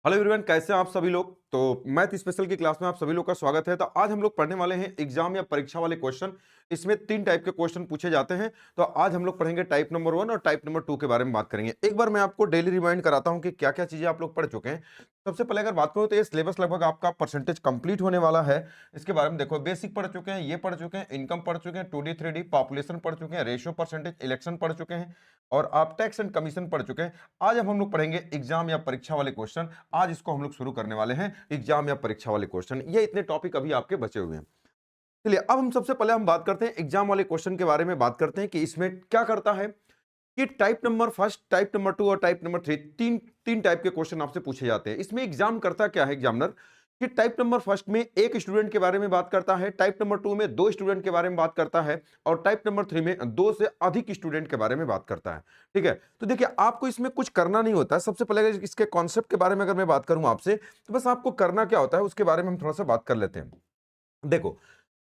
Hello everyone, कैसे हैं आप सभी लोग। तो मैथ स्पेशल की क्लास में आप सभी लोग का स्वागत है। तो आज हम लोग पढ़ने वाले हैं एग्जाम या परीक्षा वाले क्वेश्चन। इसमें तीन टाइप के क्वेश्चन पूछे जाते हैं। तो आज हम लोग पढ़ेंगे टाइप नंबर 1 और टाइप नंबर 2 के बारे में बात करेंगे। एक बार मैं आपको डेली रिमाइंड कराता हूं कि क्या क्या चीजें आप लोग पढ़ चुके हैं। सबसे पहले अगर बात करूं तो ये सिलेबस लगभग आपका परसेंटेज कंप्लीट होने वाला है। इसके बारे में देखो, बेसिक पढ़ चुके हैं, ये पढ़ चुके हैं, इनकम पढ़ चुके हैं, 2D 3D पॉपुलेशन पढ़ चुके हैं, रेशियो परसेंटेज इलेक्शन पढ़ चुके हैं और आप टैक्स एंड कमीशन पढ़ चुके हैं। आज हम लोग पढ़ेंगे एग्जाम या परीक्षा वाले क्वेश्चन। आज इसको हम लोग शुरू करने वाले हैं, एग्जाम या परीक्षा वाले क्वेश्चन। ये इतने टॉपिक अभी आपके बचे हुए हैं। चलिए अब हम सबसे पहले हम बात करते हैं एग्जाम वाले क्वेश्चन के बारे में। बात करते हैं कि इसमें क्या करता है कि type number first, type number 2 और टाइप नंबर 3, तीन तीन टाइप के क्वेश्चन आपसे पूछे जाते हैं। इसमें एग्जाम करता क्या है एग्जामिनर कि टाइप नंबर फर्स्ट में एक स्टूडेंट के बारे में बात करता है, टाइप नंबर 2 में दो स्टूडेंट के बारे में बात करता है और टाइप नंबर 3 में दो से अधिक स्टूडेंट के बारे में बात करता है। ठीक है, तो देखिए आपको इसमें कुछ करना नहीं होता है। सबसे पहले अगर इसके कॉन्सेप्ट के बारे में अगर मैं बात करूं आपसे, तो बस आपको करना क्या होता है उसके बारे में हम थोड़ा सा बात कर लेते हैं। देखो,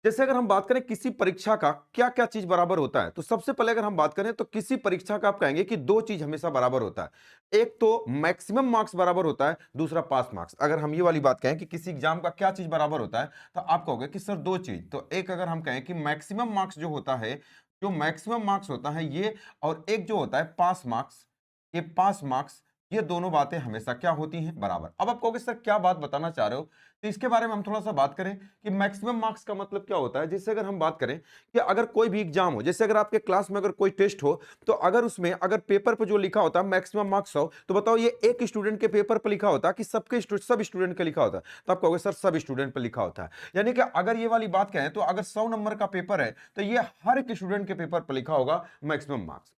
जैसे अगर हम बात करें किसी परीक्षा का क्या क्या चीज बराबर होता है, तो सबसे पहले अगर हम बात करें तो किसी परीक्षा का आप कहेंगे कि दो चीज हमेशा बराबर होता है। एक तो मैक्सिमम मार्क्स बराबर होता है, दूसरा पास मार्क्स। अगर हम ये वाली बात कहें कि किसी एग्जाम का क्या चीज बराबर होता है, तो आप कहोगे कि सर दो चीज। तो एक अगर हम कहें कि मैक्सिमम मार्क्स जो होता है, जो मैक्सिमम मार्क्स होता है ये, और एक जो होता है पास मार्क्स, ये पास मार्क्स, ये दोनों बातें हमेशा क्या होती हैं, बराबर। अब आप कहोगे सर क्या बात बताना चाह रहे हो, तो इसके बारे में हम थोड़ा सा बात करें कि मैक्सिमम मार्क्स का मतलब क्या होता है। जैसे अगर हम बात करें कि अगर कोई भी एग्जाम हो, जैसे अगर आपके क्लास में अगर कोई टेस्ट हो, तो अगर उसमें अगर पेपर पर जो लिखा होता है मैक्सिमम मार्क्स 100, तो बताओ ये एक स्टूडेंट के पेपर पर लिखा होता है कि सब स्टूडेंट का लिखा होता है। तो आप कहोगे सर सब स्टूडेंट पर लिखा होता है। यानी कि अगर ये वाली बात कहें तो अगर 100 नंबर का पेपर है तो ये हर एक स्टूडेंट के पेपर पर लिखा होगा मैक्सिमम मार्क्स।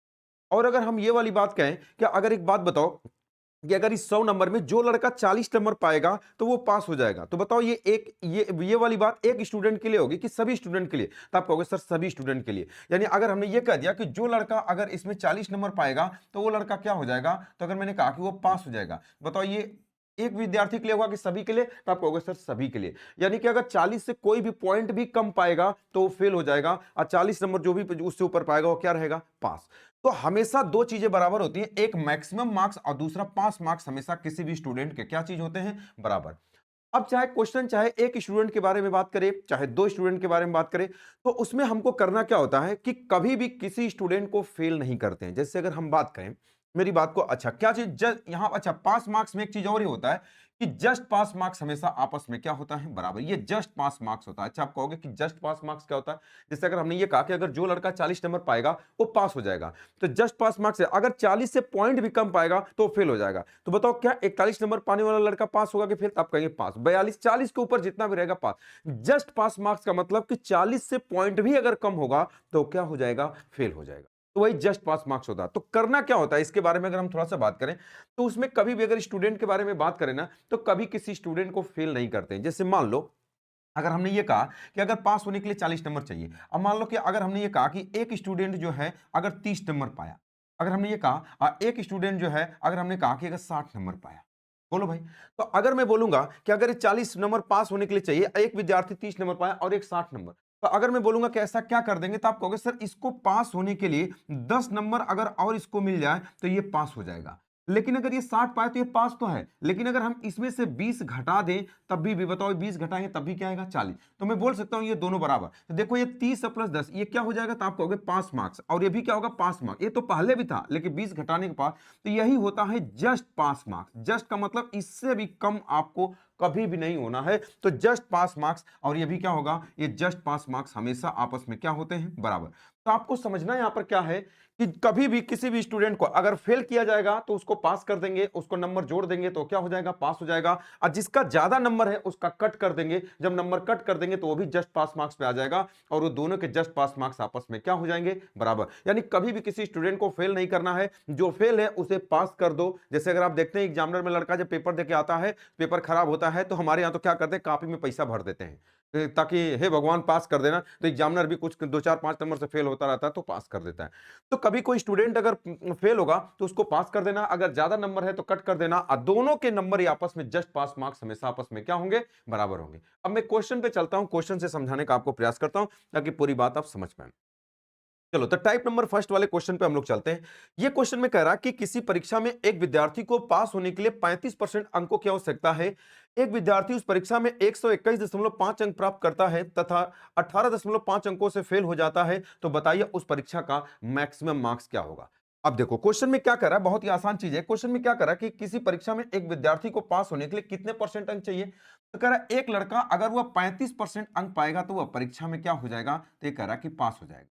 और अगर हम ये वाली बात कहें कि अगर एक बात बताओ कि अगर इस 100 नंबर में जो लड़का 40 नंबर पाएगा तो वो पास हो जाएगा, तो बताओ ये एक ये वाली बात एक स्टूडेंट के लिए होगी कि सभी स्टूडेंट के लिए। तो आप कहोगे सर सभी स्टूडेंट के लिए। यानी अगर हमने ये कह दिया कि जो लड़का अगर इसमें 40 नंबर पाएगा तो वो लड़का क्या हो जाएगा, तो अगर मैंने कहा कि वो पास हो जाएगा, बताओ ये एक विद्यार्थी के लिए होगा कि सभी के लिए, तो आप कहोगे सर सभी के लिए। यानी कि अगर 40 से कोई भी पॉइंट भी कम पाएगा तो वो फेल हो जाएगा, और 40 नंबर जो भी उससे ऊपर पाएगा वो क्या रहेगा, पास। तो हमेशा दो चीजें बराबर होती हैं, एक मैक्सिमम मार्क्स और दूसरा पास मार्क्स। हमेशा किसी भी स्टूडेंट के क्या चीज होते हैं, बराबर। अब चाहे क्वेश्चन चाहे एक स्टूडेंट के बारे में बात करें चाहे दो स्टूडेंट के बारे में बात करें, तो उसमें हमको करना क्या होता है कि कभी भी किसी स्टूडेंट को फेल नहीं करते हैं। जैसे अगर हम बात करें मेरी बात को, अच्छा क्या चीज जस्ट यहां, अच्छा पास मार्क्स में एक चीज और ही होता है कि जस्ट पास मार्क्स हमेशा आपस में क्या होता है, बराबर। ये जस्ट पास मार्क्स होता है। अच्छा आप कहोगे कि जस्ट पास मार्क्स क्या होता है। जैसे अगर हमने ये कहा कि अगर जो लड़का 40 नंबर पाएगा वो पास हो जाएगा, तो जस्ट पास मार्क्स है, अगर 40 से पॉइंट भी कम पाएगा तो फेल हो जाएगा। तो बताओ क्या 41 नंबर पाने वाला लड़का पास होगा कि फेल, तो आप कहेंगे पास। 42 40 के ऊपर जितना भी रहेगा पास। जस्ट पास मार्क्स का मतलब कि 40 से पॉइंट भी अगर कम होगा तो क्या हो जाएगा, फेल हो जाएगा। तो वही जस्ट पास मार्क्स होता है। तो करना क्या होता है इसके बारे में अगर हम थोड़ा सा बात करें, तो उसमें कभी भी अगर स्टूडेंट के बारे में बात करें ना, तो कभी किसी स्टूडेंट को फेल नहीं करते हैं। जैसे मान लो अगर हमने ये कहा कि अगर पास होने के लिए 40 नंबर चाहिए, अब मान लो कि अगर हमने ये कहा कि एक स्टूडेंट जो है अगर 30 नंबर पाया, अगर हमने ये कहा एक स्टूडेंट जो है अगर हमने कहा कि अगर 60 नंबर पाया, बोलो भाई। तो अगर मैं बोलूंगा कि अगर ये 40 नंबर पास होने के लिए चाहिए, एक विद्यार्थी 30 नंबर पाया और एक 60 नंबर, तो अगर मैं बोलूंगा कि ऐसा क्या कर देंगे, तो आप कहोगे सर इसको पास होने के लिए 10 नंबर अगर और इसको मिल जाए तो ये पास हो जाएगा। लेकिन अगर ये 60 पाए तो ये पास तो है, लेकिन अगर हम इसमें से 20 घटा दें तब भी बताओ 20 घटाएंगे तब भी क्या आएगा, 40। तो मैं बोल सकता हूं ये दोनों बराबर। तो देखो ये 30 प्लस 10 ये क्या हो जाएगा, तो आप कहोगे पास मार्क्स, और ये भी क्या होगा, पास मार्क्स। ये तो पहले भी था लेकिन 20 घटाने के बाद, तो यही होता है जस्ट पास मार्क्स। जस्ट का मतलब इससे भी कम आपको कभी भी नहीं होना है। तो जस्ट पास मार्क्स और ये भी क्या होगा, ये जस्ट पास मार्क्स हमेशा आपस में क्या होते हैं, बराबर। तो आपको समझना यहां पर क्या है कि कभी भी किसी भी स्टूडेंट को अगर फेल किया जाएगा तो उसको पास कर देंगे, उसको नंबर जोड़ देंगे तो क्या हो जाएगा, पास हो जाएगा। और जिसका ज्यादा नंबर है उसका कट कर देंगे, जब नंबर कट कर देंगे तो वो भी जस्ट पास मार्क्स पे आ जाएगा, और वो दोनों के जस्ट पास मार्क्स आपस में क्या हो जाएंगे, बराबर। यानी कभी भी किसी स्टूडेंट को फेल नहीं करना है, जो फेल है उसे पास कर दो। जैसे अगर आप देखते हैं एग्जामिनर में लड़का जब पेपर देके आता है, पेपर खराब होता है, तो हमारे यहाँ तो क्या करते हैं, कॉपी में पैसा भर देते हैं ताकि हे भगवान पास कर देना। तो एग्जामिनर भी कुछ 2 4 5 नंबर से फेल होता रहता है तो पास कर देता है। तो कभी कोई स्टूडेंट अगर फेल होगा तो उसको पास कर देना, अगर ज्यादा नंबर है तो कट कर देना, और दोनों के नंबर ही आपस में जस्ट पास मार्क्स हमेशा आपस में क्या होंगे, बराबर होंगे। अब मैं क्वेश्चन पे चलता हूं, क्वेश्चन से समझाने का आपको प्रयास करता हूं ताकि पूरी बात आप समझ पाए। चलो तो टाइप नंबर फर्स्ट वाले क्वेश्चन पे हम लोग चलते हैं। ये क्वेश्चन में कह रहा कि किसी परीक्षा में एक विद्यार्थी को पास होने के लिए 35% अंकों की आवश्यकता है। एक विद्यार्थी उस परीक्षा में 121.5 अंक प्राप्त करता है तथा 18.5 अंकों से फेल हो जाता है, तो बताइए उस परीक्षा का मैक्सिमम मार्क्स क्या होगा। अब देखो क्वेश्चन में क्या कर रहा है, बहुत ही आसान चीज है। क्वेश्चन में क्या कर रहा है कि किसी परीक्षा में एक विद्यार्थी को पास होने के लिए कितने परसेंट अंक चाहिए। तो कह रहा है एक लड़का अगर वह 35% अंक पाएगा तो वह परीक्षा में क्या हो जाएगा, तो ये कह रहा है कि पास हो जाएगा।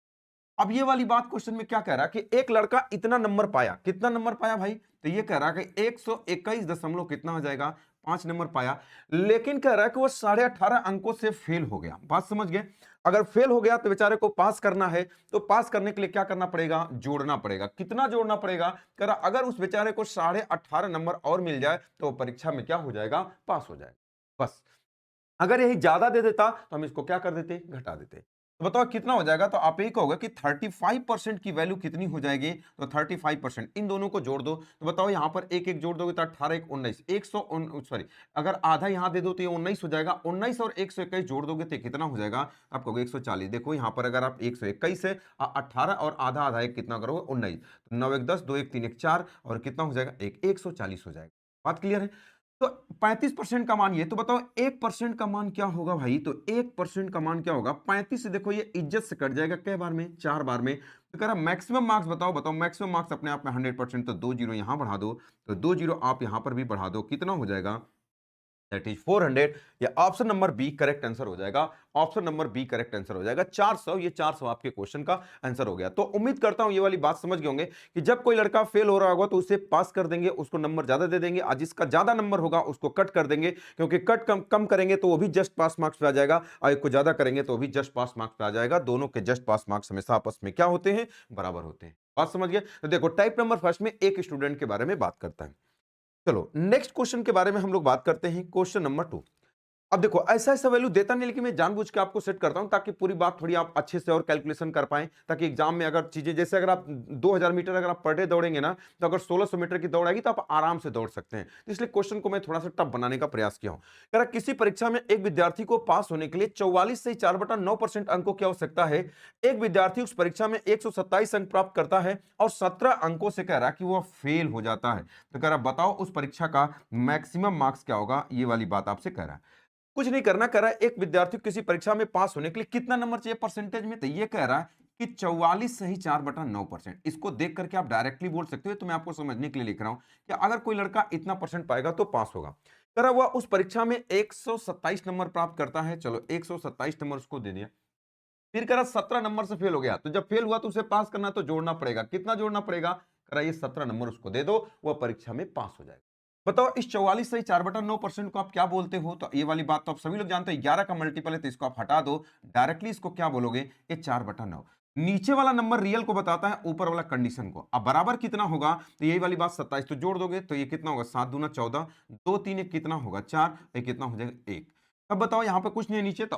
अब ये वाली बात क्वेश्चन में क्या कह रहा है कि एक लड़का इतना नंबर पाया, कितना नंबर पाया भाई, तो ये कह रहा है कि 121 दशमलव कितना हो जाएगा, 5 नंबर पाया। लेकिन कह रहा है कि वो 18.5 अंकों से फेल हो गया। बात समझ गए। अगर फेल हो गया तो बेचारे को पास करना है, तो पास करने के लिए क्या करना पड़ेगा, जोड़ना पड़ेगा। कितना जोड़ना पड़ेगा, कह रहा अगर उस बेचारे को 18.5 नंबर और मिल जाए तो वो परीक्षा में क्या हो जाएगा, पास हो जाएगा। बस अगर यही ज्यादा दे देता तो हम इसको क्या कर देते, घटा देते। तो बताओ कितना हो जाएगा, तो आप यही कहोगे कि 35% की वैल्यू कितनी हो जाएगी, तो 35% इन दोनों को जोड़ दो। तो बताओ यहां पर एक एक जोड़ दोगे तो 18 एक 19, 100 सॉरी, अगर आधा यहां दे दो तो ये 19 हो जाएगा। 19 और 121 जोड़ दोगे तो कितना हो जाएगा, आप कहोगे 140। देखो यहां पर अगर आप 121 से 18 और आधा आधा एक कितना करोगे, 19, 9 1 10, 2 1 3 1 4 और कितना हो जाएगा, 140 हो जाएगा। बात क्लियर है। तो 35% का मान ये, तो बताओ 1% का मान क्या होगा भाई, तो 1% का मान क्या होगा, 35 से देखो ये इज्जत से कट जाएगा, कै बार में, 4 बार में। तो कह रहा मैक्सिमम मार्क्स बताओ, बताओ मैक्सिमम मार्क्स अपने आप में 100%, तो 2 जीरो यहां बढ़ा दो, तो 2 जीरो आप यहां पर भी बढ़ा दो, कितना हो जाएगा, दैट इज 400। या option number B correct answer हो जाएगा। Option number B correct answer हो जाएगा 400। ये 400 आपके क्वेश्चन का आंसर हो गया। तो उम्मीद करता हूं ये वाली बात समझ गए होंगे कि जब कोई लड़का फेल हो रहा होगा तो उसे पास कर देंगे, उसको नंबर ज्यादा दे देंगे, आज जिसका ज्यादा नंबर होगा उसको कट कर देंगे, क्योंकि कट कम कम करेंगे तो वो भी जस्ट पास मार्क्स पे आ जाएगा, और एक को ज्यादा करेंगे तो वो भी जस्ट पास मार्क्स पे आ जाएगा। दोनों के जस्ट पास मार्क्स हमेशा आपस में क्या होते हैं, बराबर होते हैं। बात समझ गए। तो देखो टाइप नंबर फर्स्ट में एक स्टूडेंट के बारे में बात करता है। चलो नेक्स्ट क्वेश्चन के बारे में हम लोग बात करते हैं, क्वेश्चन नंबर 2। अब देखो ऐसा ऐसा वैल्यू देता नहीं, लेकिन मैं जानबूझ के आपको सेट करता हूं ताकि पूरी बात थोड़ी आप अच्छे से और कैलकुलेशन कर पाएं, ताकि एग्जाम में अगर चीजें, जैसे अगर आप 2000 मीटर अगर आप पर डे दौड़ेंगे ना, तो अगर 1600 मीटर की दौड़ आएगी तो आप आराम से दौड़ सकते हैं। तो इसलिए क्वेश्चन को मैं थोड़ा सा टफ बनाने का प्रयास किया हूं। कह रहा किसी परीक्षा में एक विद्यार्थी को पास होने के लिए 44 से 4/9% अंकों की आवश्यकता है। एक विद्यार्थी उस परीक्षा में 127 अंक प्राप्त करता है और 17 अंकों से कह रहा कि वह फेल हो जाता है। तो कह रहा बताओ उस परीक्षा का मैक्सिमम मार्क्स क्या होगा, ये वाली बात आपसे कह रहा है। कुछ नहीं करना, कह रहा है एक विद्यार्थी को किसी परीक्षा में पास होने के लिए कितना नंबर चाहिए परसेंटेज में, तो ये कह रहा है कि 44 सही 4/9%। इसको देख करके आप डायरेक्टली बोल सकते हो, तो मैं आपको समझने के लिए लिख रहा हूं कि अगर कोई लड़का इतना परसेंट पाएगा तो पास होगा। कह रहा हुआ उस परीक्षा में 127 नंबर प्राप्त करता है, चलो 127 नंबर उसको दे दिया। फिर कह रहा 17 नंबर से फेल हो गया, तो जब फेल हुआ तो उसे पास करना, तो जोड़ना पड़ेगा। कितना जोड़ना पड़ेगा, कह रहा ये 17 नंबर उसको दे दो, वह परीक्षा में पास हो जाएगा। बताओ इस 44 से 4/9% को आप क्या बोलते हो, तो ये वाली बात तो आप सभी लोग जानते हैं, 11 का मल्टीपल है तो इसको आप हटा दो। डायरेक्टली इसको क्या बोलोगे, ये 4/9। नीचे वाला नंबर रियल को बताता है, ऊपर वाला कंडीशन को। अब बराबर कितना होगा, तो यही वाली बात 27 तो जोड़ दोगे तो ये कितना होगा, 7 दूना 14, 2 3 एक कितना होगा 4, ये कितना हो जाएगा 1। अब बताओ यहां पे कुछ नहीं है नीचे, तो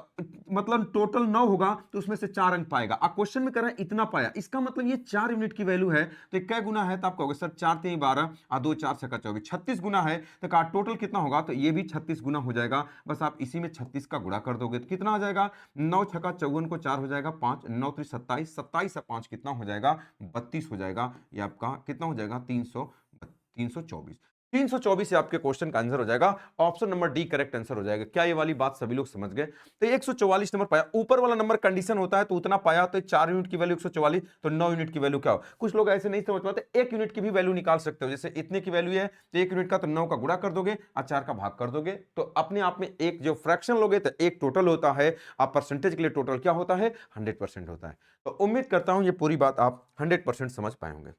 मतलब टोटल 9 होगा तो उसमें से 4 अंक पाएगा। अब क्वेश्चन में कह रहा है इतना पाया, इसका मतलब ये 4 यूनिट की वैल्यू है। तो क्या गुना है, तो आप कहोगे सर 4 3 12 और 2 4 छक्का 24, 36 गुना है। तो कहा टोटल कितना होगा, तो ये भी 36 गुना हो जाएगा। बस आप इसी में 36 का गुणा कर दोगे तो कितना आ जाएगा, 9 छक्का 54 को 4 हो जाएगा 5, 9 3 27, 27 से 5 कितना हो जाएगा, 32 हो जाएगा। ये आपका कितना हो जाएगा, 324। 324 से आपके क्वेश्चन का आंसर हो जाएगा। Option number D correct answer हो जाएगा। क्या ये वाली बात सभी लोग समझ गए। तो 144 नंबर पाया, ऊपर वाला नंबर कंडीशन होता है तो उतना पाया, तो 4 यूनिट की वैल्यू 144, तो 9 यूनिट की वैल्यू क्या हो। कुछ लोग ऐसे नहीं समझ पाते, 1 यूनिट की भी वैल्यू निकाल सकते हो। जैसे इतने की वैल्यू है तो 1 यूनिट का, तो 9 का गुणा कर दोगे और 4 का भाग कर दोगे, तो अपने आप में एक जो फ्रैक्शन लोगे तो एक टोटल होता है। आप परसेंटेज के लिए टोटल क्या होता है, 100% होता है। तो उम्मीद करता हूं ये पूरी बात आप 100% समझ पाए होंगे।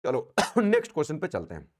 चलो नेक्स्ट क्वेश्चन पे चलते हैं।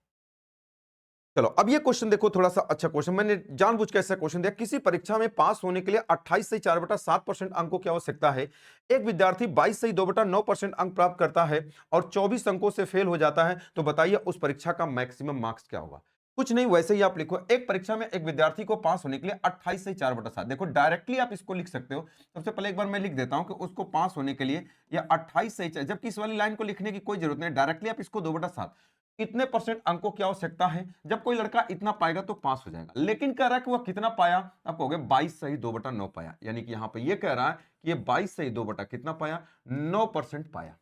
चलो अब ये क्वेश्चन देखो, थोड़ा सा अच्छा क्वेश्चन, मैंने जानबूझ के ऐसा क्वेश्चन दिया। किसी परीक्षा में पास होने के लिए 28 से 4/7% अंकों की आवश्यकता है। एक विद्यार्थी 22 से 2/9% अंक प्राप्त करता है और 24 अंकों से फेल हो जाता है, तो बताइए उस परीक्षा का मैक्सिमम मार्क्स क्या होगा। कुछ नहीं, वैसे ही आप लिखो, एक परीक्षा में एक विद्यार्थी को पास होने के लिए 28 से 4/7, देखो डायरेक्टली आप इसको लिख सकते हो। सबसे पहले एक बार मैं लिख देता हूं कि उसको पास होने के लिए या 28 से 4, जबकि इस वाली लाइन को लिखने की कोई जरूरत नहीं, डायरेक्टली आप इसको 2/7, इतने परसेंट अंकों की आवश्यकता है। जब कोई लड़का इतना पाएगा तो पास हो जाएगा। लेकिन कह रहा है कि वह कितना पाया, आप कहोगे 22 सही 2/9 पाया, यानी कि यहां पे ये कह रहा है कि ये 22 सही 2 बटा कितना पाया, 9% पाया।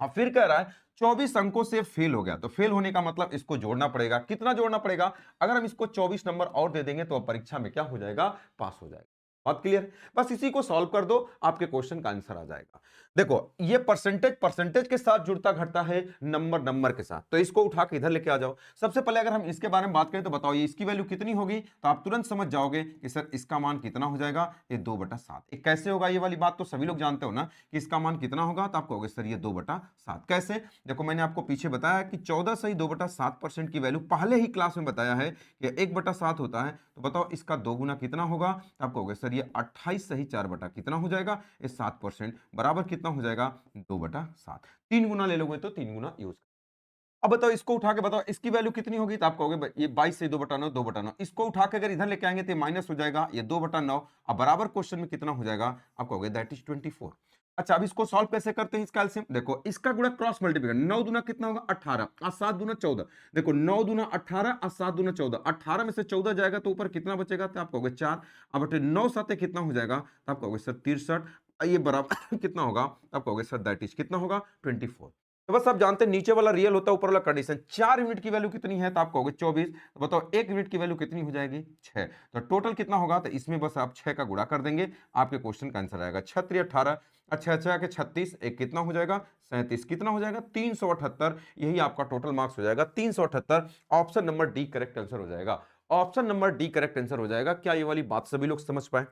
अब फिर कह रहा है 24 अंकों से फेल हो गया, तो फेल होने का मतलब इसको जोड़ना पड़ेगा। कितना जोड़ना पड़ेगा? अगर हम इसको 24 नंबर और दे देंगे तो अब परीक्षा में क्या हो जाएगा? पास हो जाएगा। बात क्लियर? बस इसी को सॉल्व कर दो, आपके क्वेश्चन का आंसर आ जाएगा। देखो ये परसेंटेज परसेंटेज के साथ जुड़ता घटता है, नंबर नंबर के साथ, तो इसको उठा के इधर लेके आ जाओ। सबसे पहले अगर हम इसके बारे में बात करें तो बताओ ये इसकी वैल्यू कितनी होगी, तो आप तुरंत समझ जाओगे कि सर इसका मान कितना हो जाएगा, ये 2/7। ये कैसे होगा? ये वाली बात तो सभी लोग जानते हो ना कि इसका मान कितना होगा, तो आप कहोगे सर ये 2/7 कैसे? देखो मैंने आपको पीछे बताया कि 14 सही 2/7% की वैल्यू पहले ही क्लास में बताया है कि 1/7 होता है, तो बताओ इसका 2 गुना कितना होगा, तो आप कहोगे सर ये 28 सही 4 बटा कितना हो जाएगा, ये 7% बराबर कितना हो जाएगा, 2/7। 3 गुना ले लोगे तो 3 गुना यूज। अब बताओ इसको उठा के बताओ इसकी वैल्यू कितनी होगी, तो आप कहोगे ये 22 से 2/9 2/9, इसको उठा के अगर इधर लेके आएंगे तो ये माइनस हो जाएगा, ये 2/9। अब बराबर क्वेश्चन में कितना हो जाएगा, आप कहोगे दैट इज 24। अच्छा अब इसको सॉल्व कैसे करते हैं इसका एलसीएम? देखो इसका गुणा क्रॉस मल्टीप्लिकेशन, 9 दूना कितना होगा 18 और 7 दूना 14। देखो 9 दूना 18 और 7 दूना 14, 18 में से 14 जाएगा तो ऊपर कितना बचेगा, तो आप कहोगे 4। अब बटे 9 साते कितना हो जाएगा, तो आप कहोगे सर 63। ये बराबर कितना होगा, आप कहोगे सर दैट इज कितना होगा 24। तो बस आप जानते हैं नीचे वाला रियल होता है, ऊपर वाला कंडीशन। 4 यूनिट की वैल्यू कितनी है, तो आप कहोगे 24। तो बताओ 1 यूनिट की वैल्यू कितनी हो जाएगी, 6। तो टोटल कितना होगा, तो इसमें बस आप 6 का गुणा कर देंगे, आपके क्वेश्चन का आंसर आएगा 6 18। अच्छा अच्छा के 36, एक कितना हो जाएगा 37, कितना हो जाएगा 378। यही आपका टोटल मार्क्स हो जाएगा 378। Option number D correct answer हो जाएगा। Option number D correct answer हो जाएगा। क्या ये वाली बात सभी लोग समझ पाए?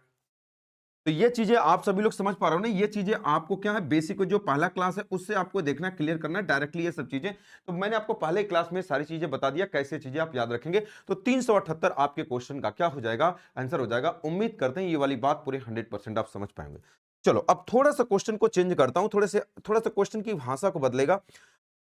तो ये चीजें आप सभी लोग समझ पा रहे हो ना, ये चीजें आपको क्या है बेसिक जो पहला क्लास है उससे आपको देखना क्लियर करना डायरेक्टली ये सब चीजें। तो मैंने आपको पहले क्लास में सारी चीजें बता दिया कैसे चीजें आप याद रखेंगे। तो 378 आपके क्वेश्चन का क्या हो जाएगा, आंसर हो जाएगा। उम्मीद करते हैं ये वाली बात पूरे 100% आप समझ पाएंगे। चलो अब थोड़ा सा क्वेश्चन को चेंज करता हूं, थोड़ा सा क्वेश्चन की भाषा को बदलेगा।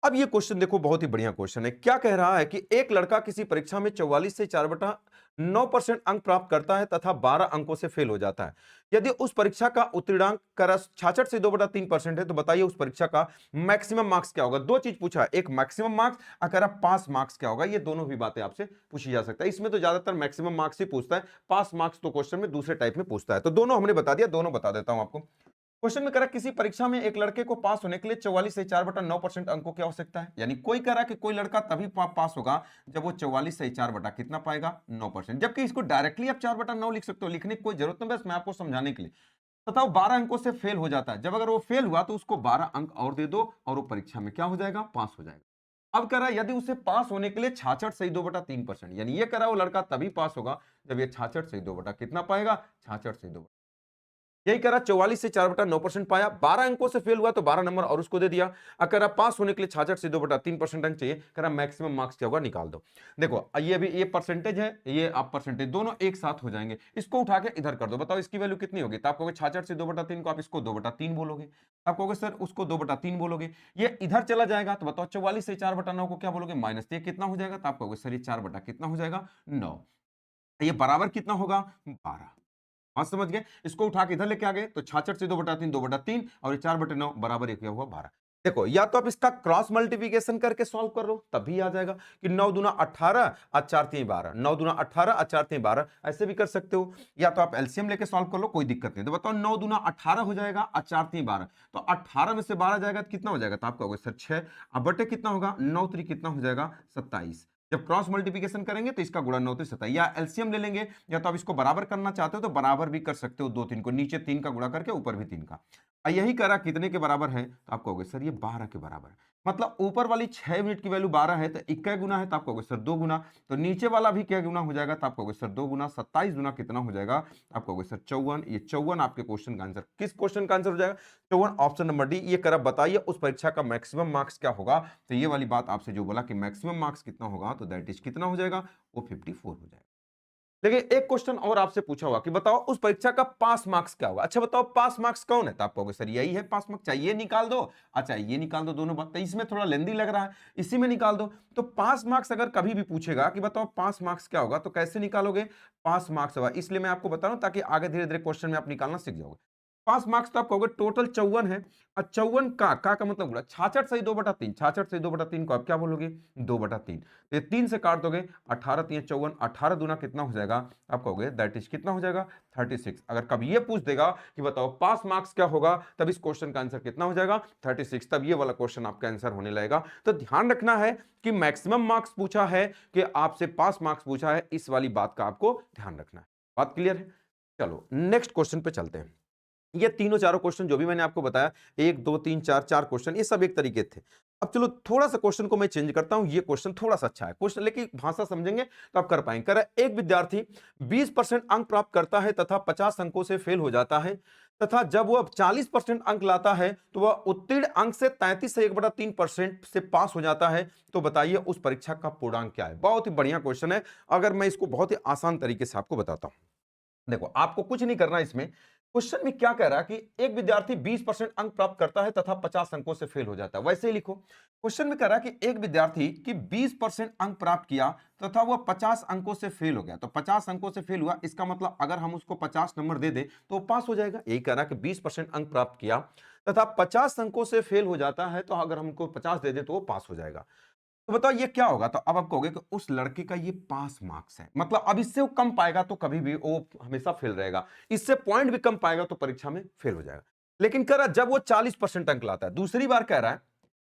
अब ये क्वेश्चन देखो बहुत ही बढ़िया क्वेश्चन है। क्या कह रहा है कि एक लड़का किसी परीक्षा में 44 से 4/9% अंक प्राप्त करता है तथा 12 अंकों से फेल हो जाता है। यदि उस परीक्षा का उत्तीर्णांक कर 66 से 2/3% है, तो बताइए उस परीक्षा का मैक्सिमम मार्क्स क्या होगा। दो चीज पूछा है, एक मैक्सिमम मार्क्स, अगर आप पास मार्क्स क्या होगा। ये दोनों भी बातें आपसे पूछी जा सकता है। इसमें तो ज्यादातर मैक्सिमम मार्क्स ही पूछता है, पास मार्क्स तो क्वेश्चन में दूसरे टाइप में पूछता है। तो दोनों हमने बता दिया, दोनों बता देता हूं आपको। क्वेश्चन में करा किसी परीक्षा में एक लड़के को पास होने के लिए 44 से 4/9% अंकों की आवश्यकता है। यानी कोई करा कि कोई लड़का तभी पास होगा जब वो 44 से 4 बटा कितना पाएगा 9%। जबकि इसको डायरेक्टली आप 4/9 लिख सकते हो, लिखने की कोई जरूरत नहीं, बस मैं आपको समझाने के लिए। तथा वो 12 अंकों से फेल हो जाता है, जब अगर वो फेल हुआ तो उसको 12 अंक और दे दो और वो परीक्षा में क्या हो जाएगा, पास हो जाएगा। अब कह रहा है यदि उसे पास होने के लिए 66 सही 2/3%, यानी ये कह रहा है वो लड़का तभी पास होगा जब ये 66 सही 2 बटा कितना पाएगा, 66 सही 2। यही करा 44 से 4/9% पाया, 12 अंकों से फेल हुआ तो 12 नंबर और उसको दे दिया। अगर आप पास होने के लिए 66 से 2/3% अंक चाहिए, करा मैक्सिमम मार्क्स क्या होगा निकाल दो। देखो ये भी ये परसेंटेज है, ये आप परसेंटेज दोनों एक साथ हो जाएंगे। इसको उठा के इधर कर दो, बताओ इसकी वैल्यू कितनी होगी। तो आप कहोगे 66 से 2/3 को आप इसको 2/3 बोलोगे, आप कहोगे सर उसको 2/3 बोलोगे। ये इधर चला जाएगा तो बताओ 44 से 4/9 को क्या बोलोगे माइनस, ये कितना हो जाएगा, तो आप कहोगे सर ये 4 बटा कितना हो जाएगा 9। ये बराबर कितना होगा 12। हाँ समझ गए। इसको उठा के इधर लेके आ गए तो 66 से 2/3 2/3 और ये 4/9 बराबर एक हुआ 12। देखो या तो आप इसका क्रॉस मल्टीप्लिकेशन करके सॉल्व कर लो तब भी आ जाएगा कि 9 दूना 18 और 4 3 12, 9 दूना 18 और 4 3 12, ऐसे भी कर सकते हो। या तो आप एलसीएम लेके सॉल्व कर लो, कोई दिक्कत नहीं। तो बताओ 9 दूना 18 हो जाएगा और 4 3 12, तो 18 में से 12 जाएगा तो कितना हो जाएगा, तो आप कहोगे सर 6। अब बटे कितना होगा 9 3 कितना हो जाएगा 27। जब क्रॉस मल्टीप्लिकेशन करेंगे तो इसका गुणा 9 3 27, या एलसीएम ले लेंगे, या तो आप इसको बराबर करना चाहते हो तो बराबर भी कर सकते हो। 2 3 को नीचे 3 का गुणा करके ऊपर भी 3 का। यही करा कितने के बराबर है, तो आप कहोगे सर ये 12 के बराबर है। मतलब ऊपर वाली 6 यूनिट की वैल्यू 12 है तो इक्का गुना है, तो आप कहोगे सर 2 गुना। तो नीचे वाला भी क्या गुना हो जाएगा, तो आप कहोगे सर 2 गुना। 27 गुना कितना हो जाएगा, आप कहोगे सर 54। ये 54 आपके क्वेश्चन का आंसर। किस क्वेश्चन का आंसर हो जाएगा 54, ऑप्शन नंबर डी। ये करा बताइए उस परीक्षा का मैक्सिमम मार्क्स क्या होगा। तो ये वाली बात आपसे जो बोला कि मैक्सिमम मार्क्स कितना होगा, तो दैट इज कितना हो जाएगा, वो 54 हो जाएगा। लेकिन एक क्वेश्चन और आपसे पूछा हुआ कि बताओ उस परीक्षा का पास मार्क्स क्या होगा। अच्छा बताओ पास मार्क्स कौन है, तो आप कहोगे सर यही है पास मार्क्स, चाहिए निकाल दो। अच्छा ये निकाल दो, दोनों बात तो इसमें थोड़ा लेंदी लग रहा है, इसी में निकाल दो। तो पास मार्क्स अगर कभी भी पूछेगा कि बताओ पास मार्क्स क्या होगा, तो कैसे निकालोगे पास मार्क्स होगा, इसलिए मैं आपको बता रहा हूं ताकि आगे धीरे धीरे क्वेश्चन में आप निकालना सीख जाओगे। पास मार्क्स तो आप कहोगे टोटल 54 है, और 54 का मतलब बोला 66 सही 2/3, 66 सही 2/3 को आप क्या बोलोगे 2/3। तो ये 3 से काट दोगे, 18 3 54, 18 दूना कितना हो जाएगा, आप कहोगे दैट इज कितना हो जाएगा 36। अगर कभी ये पूछ देगा कि बताओ पास मार्क्स क्या होगा, तब इस क्वेश्चन का आंसर कितना हो जाएगा 36, तब ये वाला क्वेश्चन आपका आंसर होने लगेगा। तो ध्यान रखना है कि मैक्सिमम मार्क्स पूछा है कि आपसे पास मार्क्स पूछा है, इस वाली बात का आपको ध्यान रखना है। बात क्लियर है? चलो नेक्स्ट क्वेश्चन पे चलते हैं। ये तीनों चारों क्वेश्चन जो भी मैंने आपको बताया, 1 2 3 4 चार क्वेश्चन, ये सब एक तरीके थे। अब चलो थोड़ा सा क्वेश्चन को मैं चेंज करता हूं, ये क्वेश्चन थोड़ा सा अच्छा है क्वेश्चन, लेकिन भाषा समझेंगे तो आप कर पाएंगे। कह रहा है एक विद्यार्थी 20% अंक प्राप्त करता है तथा 50 अंकों से फेल हो जाता है, तथा जब वह 40% अंक लाता है तो वह उत्तीर्ण अंक से 33 से 1/3% से पास हो जाता है। तो बताइए उस परीक्षा का पूर्णांक क्या है। बहुत ही बढ़िया क्वेश्चन है। अगर मैं इसको बहुत ही आसान तरीके से आपको बताता हूं, देखो आपको कुछ नहीं करना इसमें। क्वेश्चन में क्या कह रहा है कि एक विद्यार्थी 20% अंक प्राप्त करता है तथा 50 अंकों से फेल हो जाता है, वैसे ही लिखो। क्वेश्चन में कह रहा है कि एक विद्यार्थी की 20% अंक प्राप्त किया तथा वह 50 अंकों से फेल हो गया। तो 50 अंकों से फेल हुआ, इसका मतलब अगर हम उसको 50 नंबर दे दें तो पास हो जाएगा। यही कह रहा है कि 20% अंक प्राप्त किया तथा 50 अंकों से फेल हो जाता है, तो अगर हमको 50 दे दें तो वो पास हो जाएगा। तो बताओ ये क्या होगा। तो अब आप कहोगे कि उस लड़के का ये पास मार्क्स है, मतलब अब इससे वो कम पाएगा तो कभी भी वो हमेशा फेल रहेगा, इससे पॉइंट भी कम पाएगा तो परीक्षा में फेल हो जाएगा। लेकिन कह रहा है जब वो 40% अंक लाता है, दूसरी बार कह रहा है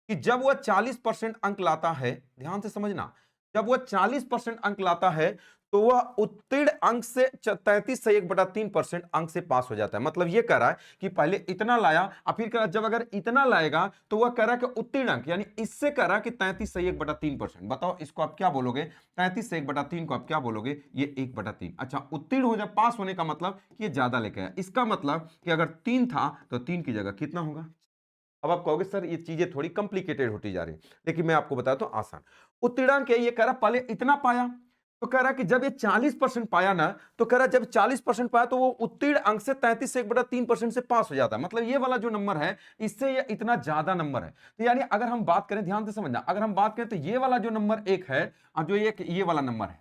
कि जब वह 40% अंक लाता है, ध्यान से समझना, जब वह 40% अंक लाता है तो वह उत्तीर्ण अंक से 33 से 1/3% अंक से पास हो जाता है। मतलब यह कह रहा है कि पहले इतना लाया और फिर कह रहा है जब अगर इतना लाएगा तो वह कह रहा है कि उत्तीर्ण अंक, यानी इससे कह रहा है कि 33 से 1/3%। बताओ इसको आप क्या बोलोगे, 33 से 1/3 को आप क्या बोलोगे, ये 1/3। अच्छा, उत्तीर्ण हो जाए, पास होने का मतलब कि ये ज्यादा लेके आया। इसका मतलब कि अगर 3 था तो 3 की जगह कितना होगा। अब आप कहोगे सर ये चीजें थोड़ी कॉम्प्लिकेटेड होती जा रही, लेकिन मैं आपको बताता हूं आसान। उत्तीर्णांक है, ये कह रहा पहले इतना पाया, तो कह रहा कि जब ये 40% पाया ना, तो कह रहा जब 40% पाया तो वो उत्तीर्ण अंक से 33 से 1/3% से पास हो जाता है। मतलब ये वाला जो नंबर है, इससे ये इतना ज्यादा नंबर है। तो यानी अगर हम बात करें, ध्यान से समझना, अगर हम बात करें तो ये वाला जो नंबर एक है और जो ये वाला नंबर है,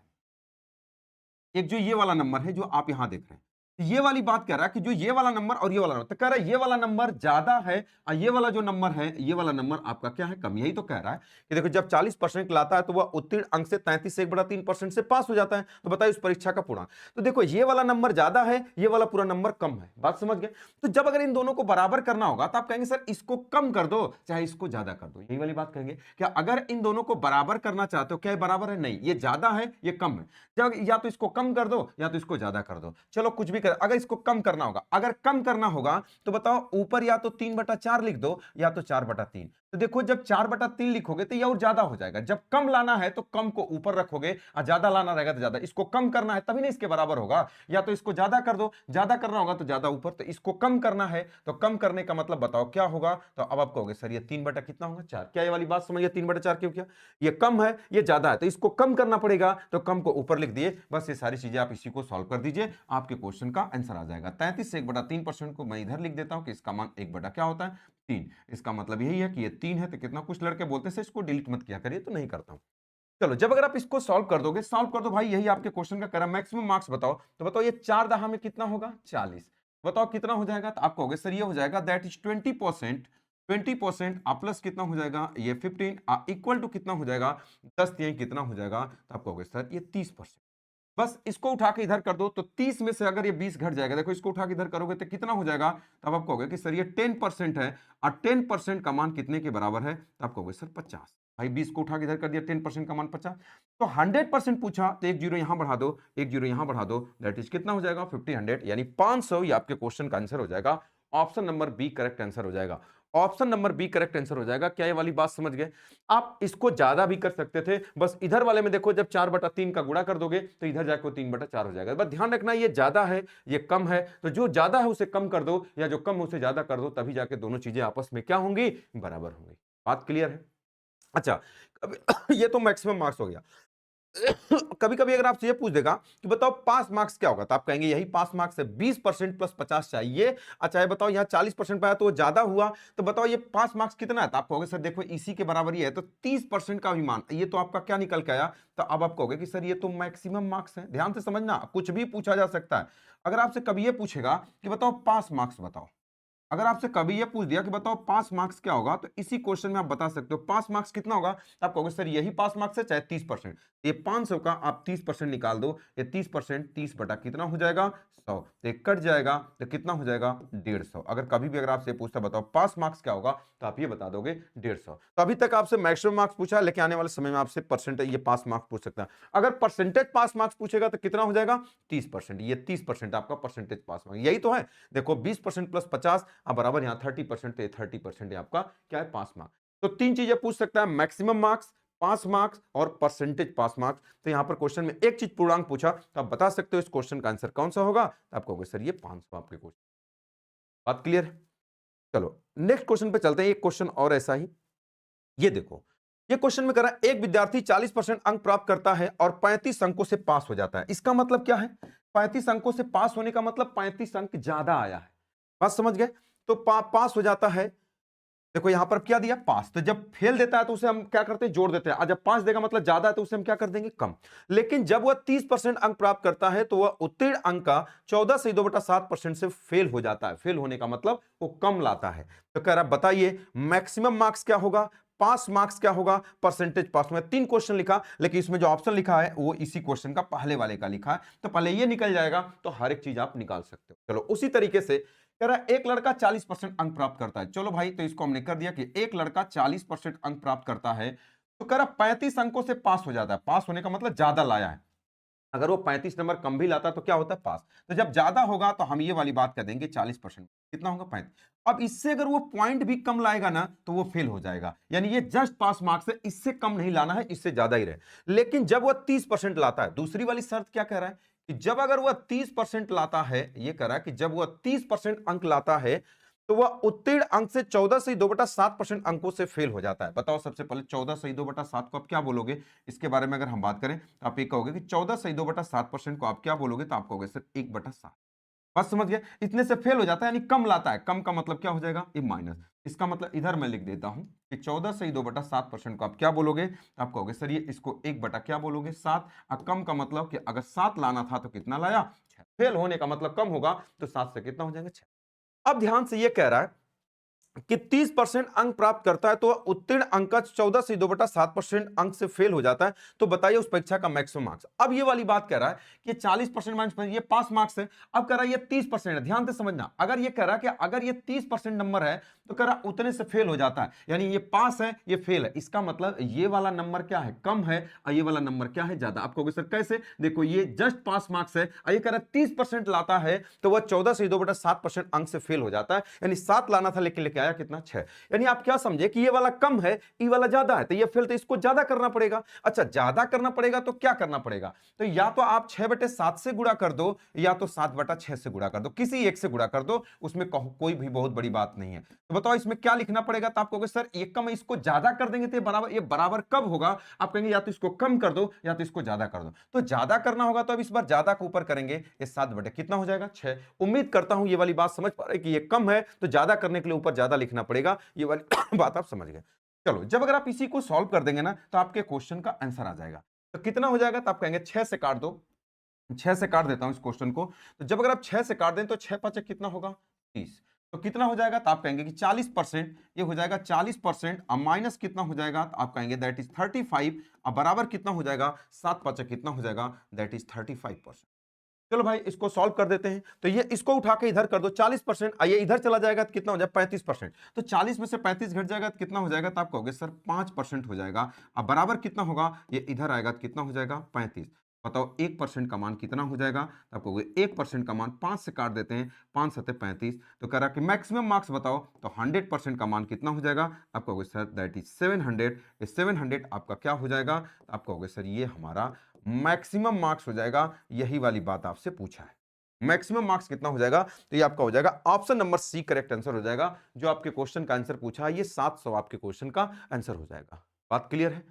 एक जो ये वाला नंबर है जो आप यहां देख रहे हैं, तो ये वाली बात कह रहा है कि जो ये वाला नंबर और ये वाला नंबर, तो कह रहा है ये वाला नंबर ज्यादा है और ये वाला जो नंबर है, ये वाला नंबर आपका क्या है, कम। यही तो कह रहा है कि देखो जब 40% लाता है तो वह उत्तीर्ण अंक से 33 से 1/3% से पास हो जाता है। तो बताइए उस परीक्षा का पूर्णांक। तो देखो ये वाला नंबर ज्यादा है, ये वाला पूरा नंबर कम है। बात समझ गए। तो जब अगर इन दोनों को बराबर करना होगा तो आप कहेंगे सर इसको कम कर दो चाहे इसको ज्यादा कर दो, यही वाली बात कहेंगे। क्या अगर इन दोनों को बराबर करना चाहते हो, क्या ये बराबर है, नहीं, ये ज्यादा है ये कम है। जब या तो इसको कम कर दो या तो इसको ज्यादा कर दो, चलो कुछ भी कर। अगर इसको कम करना होगा, अगर कम करना होगा तो बताओ ऊपर या तो 3/4 लिख दो या तो 4/3। तो देखो जब 4/3 लिखोगे तो यह और ज्यादा हो जाएगा। जब कम लाना है तो कम को ऊपर रखोगे और ज्यादा लाना रहेगा तो ज्यादा। इसको कम करना है तभी ना इसके बराबर होगा, या तो इसको ज्यादा कर दो, ज्यादा करना होगा तो ज्यादा ऊपर। तो इसको कम करना है तो कम करने का मतलब बताओ क्या होगा। तो अब आप कहोगे सर ये 3 कितना होगा 4। क्या ये वाली बात समझिए, 3/4 क्यों किया, ये कम है ये ज्यादा है, तो इसको कम करना पड़ेगा तो कम को ऊपर लिख दिए। बस ये सारी चीजें आप इसी को सॉल्व कर दीजिए, आपके क्वेश्चन का आंसर आ जाएगा। 33 से 1/3% को मैं इधर लिख देता हूं कि इसका मान 1 क्या होता है 3। इसका मतलब यही है कि ये 3 है। तो कितना कुछ लड़के बोलते हैं इसको डिलीट मत किया करिए, तो नहीं करता हूं। चलो जब अगर आप इसको सॉल्व कर दोगे, सॉल्व कर दो भाई, यही आपके क्वेश्चन का करा। मैक्सिमम मार्क्स बताओ, तो बताओ ये 4 दहा में कितना होगा 40। बताओ कितना हो जाएगा। तो आप कहोगे सर ये हो जाएगा दैट इज 20%। 20% प्लस कितना हो जाएगा ये 15 इक्वल टू कितना हो जाएगा 10। यही कितना हो जाएगा। तो आप कहोगे सर ये 30%। बस इसको उठा के इधर कर दो, तो 30 में से अगर ये 20 घट जाएगा, देखो इसको उठा के इधर करोगे तो कितना हो जाएगा। तब आप कहोगे कि सर ये 10% है और 10% का मान कितने के बराबर है। तो आप कहोगे सर 50। भाई 20 को उठा के इधर कर दिया, 10% का मान 50। तो 100% पूछा तो एक जीरो यहां बढ़ा दो, एक जीरो यहां बढ़ा दो, दैट इज कितना हो जाएगा 50 100 यानी 500। ये आपके क्वेश्चन का आंसर हो जाएगा। Option number B correct answer हो जाएगा। Option number B correct answer हो जाएगा। क्या ये वाली बात समझ गए। आप इसको ज्यादा भी कर सकते थे, बस इधर वाले में देखो जब 4/3 का गुणा कर दोगे तो इधर जाकर 3/4 हो जाएगा। बस ध्यान रखना ये ज्यादा है ये कम है, तो जो ज्यादा है उसे कम कर दो या जो कम है उसे ज्यादा कर दो, तभी जाके दोनों चीजें आपस में क्या होंगी, बराबर होंगी। बात क्लियर है। अच्छा, अब ये तो मैक्सिमम मार्क्स हो गया। कभी कभी अगर आपसे ये पूछ देगा कि बताओ पास मार्क्स क्या होगा, तो आप कहेंगे यही पास मार्क्स है, 20% प्लस 50 चाहिए। अच्छा ये बताओ यहाँ 40% पाया तो वो ज्यादा हुआ, तो बताओ ये पास मार्क्स कितना है, तो आप कहोगे सर देखो इसी के बराबर ही है, तो 30% का भी मान, ये तो आपका क्या निकल के आया, तो अब आप कहोगे कि सर ये तो मैक्सिमम मार्क्स है। ध्यान से समझना, कुछ भी पूछा जा सकता है। अगर आपसे कभी ये पूछेगा कि बताओ पास मार्क्स बताओ, अगर आपसे कभी ये पूछ दिया कि बताओ पास मार्क्स क्या होगा, तो इसी क्वेश्चन में आप बता सकते हो पास मार्क्स कितना होगा, तो आप कहोगे सर यही पास मार्क्स है चाहे 30%, ये 500 का आप 30% निकाल दो, ये 30% 30 बटा कितना हो जाएगा 100, तो ये कट जाएगा, तो कितना हो जाएगा 150। अगर कभी भी अगर आपसे पूछता बताओ पास मार्क्स क्या होगा, तो आप ये बता दोगे 150। तो अभी तक आपसे मैक्सिमम मार्क्स पूछा, लेकिन आने वाले समय में आपसे परसेंटेज ये पास मार्क्स पूछ सकता है। अगर परसेंटेज पास मार्क्स पूछेगा तो कितना हो जाएगा 30%, ये 30% आपका परसेंटेज पास मार्क्स, यही तो है। देखो 20% प्लस 50 अब बराबर यहाँ 30%, 30% आपका क्या है पास मार्क्स। तो तीन चीजें पूछ सकता है, मैक्सिमम मार्क्स, पास मार्क्स और परसेंटेज पास मार्क्स। तो यहां पर क्वेश्चन में एक चीज पूर्णांक पूछा, तो आप बता सकते हो इस क्वेश्चन का आंसर कौन सा होगा, तो आप कहोगे सर ये 500 आपके क्वेश्चन। बात क्लियर है? चलो नेक्स्ट क्वेश्चन पे चलते हैं, एक क्वेश्चन और ऐसा ही। ये देखो, ये क्वेश्चन में कह रहा है एक विद्यार्थी 40% अंक प्राप्त करता है और 35 अंकों से पास हो जाता है। इसका मतलब क्या है, 35 अंकों से पास होने का मतलब 35 अंक ज्यादा आया है। बात समझ गए? तो पास हो जाता है। देखो यहां पर क्या दिया पास, तो जब फेल देता है तो उसे हम क्या करते हैं जोड़ देते हैं, और जब पास देगा मतलब ज्यादा है तो उसे हम क्या कर देंगे कम। लेकिन जब वह 30% अंक प्राप्त करता है तो वह उत्तीर्ण अंक का 14 से 2/7% से फेल हो जाता है। फेल होने का मतलब वो कम लाता है। तो कह रहा बताइए मैक्सिमम मार्क्स क्या होगा, पास मार्क्स क्या होगा, परसेंटेज पास में। तीन क्वेश्चन लिखा, लेकिन इसमें जो ऑप्शन लिखा है वो इसी क्वेश्चन का पहले वाले का लिखा है, तो पहले ये निकल जाएगा तो हर एक चीज आप निकाल सकते हो। चलो उसी तरीके से कह रहा है एक लड़का 40% अंक प्राप्त करता है। चलो भाई, तो इसको हमने कर दिया कि एक लड़का 40% अंक प्राप्त करता है, तो कह रहा 35 अंकों से पास हो जाता है। पास होने का मतलब ज्यादा लाया है। अगर वो 35 नंबर कम भी लाता है तो क्या होता है पास। तो जब ज्यादा होगा तो हम ये वाली बात कर देंगे 40%, कितना होगा 35। अब इससे अगर वो पॉइंट भी कम लाएगा ना तो वो फेल हो जाएगा, यानी ये जस्ट पास मार्क्स है, इससे कम नहीं लाना है, इससे ज्यादा ही रहे। लेकिन जब वह 30% लाता है, दूसरी वाली शर्त क्या कह रहा है कि जब अगर वह 30% लाता है, ये कह रहा है कि जब वह 30% अंक लाता है तो वह उत्तीर्ण अंक से 14 से 2/7% अंकों से फेल हो जाता है। बताओ सबसे पहले 14 से 2/7 को आप क्या बोलोगे, इसके बारे में अगर हम बात करें तो आप ये कहोगे कि 14 से 2/7% को आप क्या बोलोगे, तो आप कहोगे सर 1/7। बस समझ गए, इतने से फेल हो जाता है यानी कम लाता है। कम का मतलब क्या हो जाएगा ये माइनस, इसका मतलब इधर मैं लिख देता हूं कि 14 से 2/7% को आप क्या बोलोगे, आप कहोगे सर ये इसको 1 क्या बोलोगे 7। और कम का मतलब कि अगर 7 लाना था तो कितना लाया 6। फेल होने का मतलब कम होगा, तो 7 से कितना हो जाएगा 6। अब ध्यान से ये कह रहा है कि 30% अंक प्राप्त करता है तो उत्तीर्ण अंक का 14 से 2/7% अंक से फेल हो जाता है। तो बताइए उस परीक्षा का मैक्सिमम मार्क्स। अब ये वाली बात कह रहा है कि 40% माइनस ये पास मार्क्स है। अब कह रहा है ये 30% है, ध्यान से समझना। अगर ये कह रहा है कि अगर ये 30% नंबर है तो कह रहा उतने से फेल हो जाता है, यानी ये पास है ये फेल है। इसका मतलब ये वाला नंबर क्या है कम है और ये वाला नंबर क्या है ज्यादा। आप कहोगे सर कैसे, देखो ये जस्ट पास मार्क्स है और ये कह रहा है 30% लाता है तो वह 14 से 2/7% अंक से फेल हो जाता है, यानी 7 लाना था लेकिन लेके आया कितना 6। यानी आप क्या समझे कि ये वाला कम है ये वाला ज्यादा है, तो ये फेल, तो इसको ज्यादा करना पड़ेगा। अच्छा ज्यादा करना पड़ेगा तो क्या करना पड़ेगा, तो या तो आप 6/7 से गुणा कर दो या तो 7/6 से गुणा कर दो, किसी एक से गुणा कर दो, उसमें कोई भी बहुत बड़ी बात नहीं है। तो बताओ इसमें क्या लिखना पड़ेगा, तो आप कहोगे सर ये कम है, इसको ज्यादा कर देंगे तो ये बराबर कब होगा, आप कहेंगे या तो इसको कम कर दो या तो इसको ज्यादा कर दो। तो ज्यादा करना होगा तो अब इस बार ज्यादा को ऊपर करेंगे, ये 7 कितना हो जाएगा 6। उम्मीद करता हूं ये वाली बात समझ पा रहे कि ये कम है तो ज्यादा करने के लिए ऊपर ज्यादा लिखना पड़ेगा, ये वाली बात आप समझ गए। चलो जब अगर आप इसी को सॉल्व कर देंगे ना तो आपके क्वेश्चन का आंसर आ जाएगा। तो कितना हो जाएगा, तो आप कहेंगे 6 से काट दो, 6 से काट देता हूं इस क्वेश्चन को। तो जब अगर आप 6 से काट दें तो 6 5 कितना होगा 30। तो कितना हो जाएगा, तो आप कहेंगे कि 40%, ये हो जाएगा 40%, अब माइनस कितना हो जाएगा, तो आप कहेंगे दैट इज 35। अब बराबर कितना हो जाएगा 7 5 कितना हो जाएगा, दैट इज 35%। चलो भाई इसको सॉल्व कर देते हैं। तो ये इसको उठा के इधर कर दो 40%, ये इधर चला जाएगा तो कितना हो जाएगा 35%। तो 40 में से 35 घट जाएगा तो कितना हो जाएगा, तो आप कहोगे सर 5% हो जाएगा। अब बराबर कितना होगा, ये इधर आएगा तो कितना हो जाएगा 35। बताओ 1% का मान कितना हो जाएगा, तो आप कहोगे 1% का मान 5 से काट देते हैं, 5 7 35। तो कह रहा कि मैक्सिमम मार्क्स बताओ, तो 100% का मान कितना हो जाएगा, आप कहोगे सर दैट इज 700। 700 आपका क्या हो जाएगा, आप कहोगे सर ये हमारा मैक्सिमम मार्क्स हो जाएगा। यही वाली बात आपसे पूछा है, मैक्सिमम मार्क्स कितना हो जाएगा, तो ये आपका हो जाएगा option number C correct answer हो जाएगा। जो आपके क्वेश्चन का आंसर पूछा है ये 700 आपके क्वेश्चन का आंसर हो जाएगा। बात क्लियर है?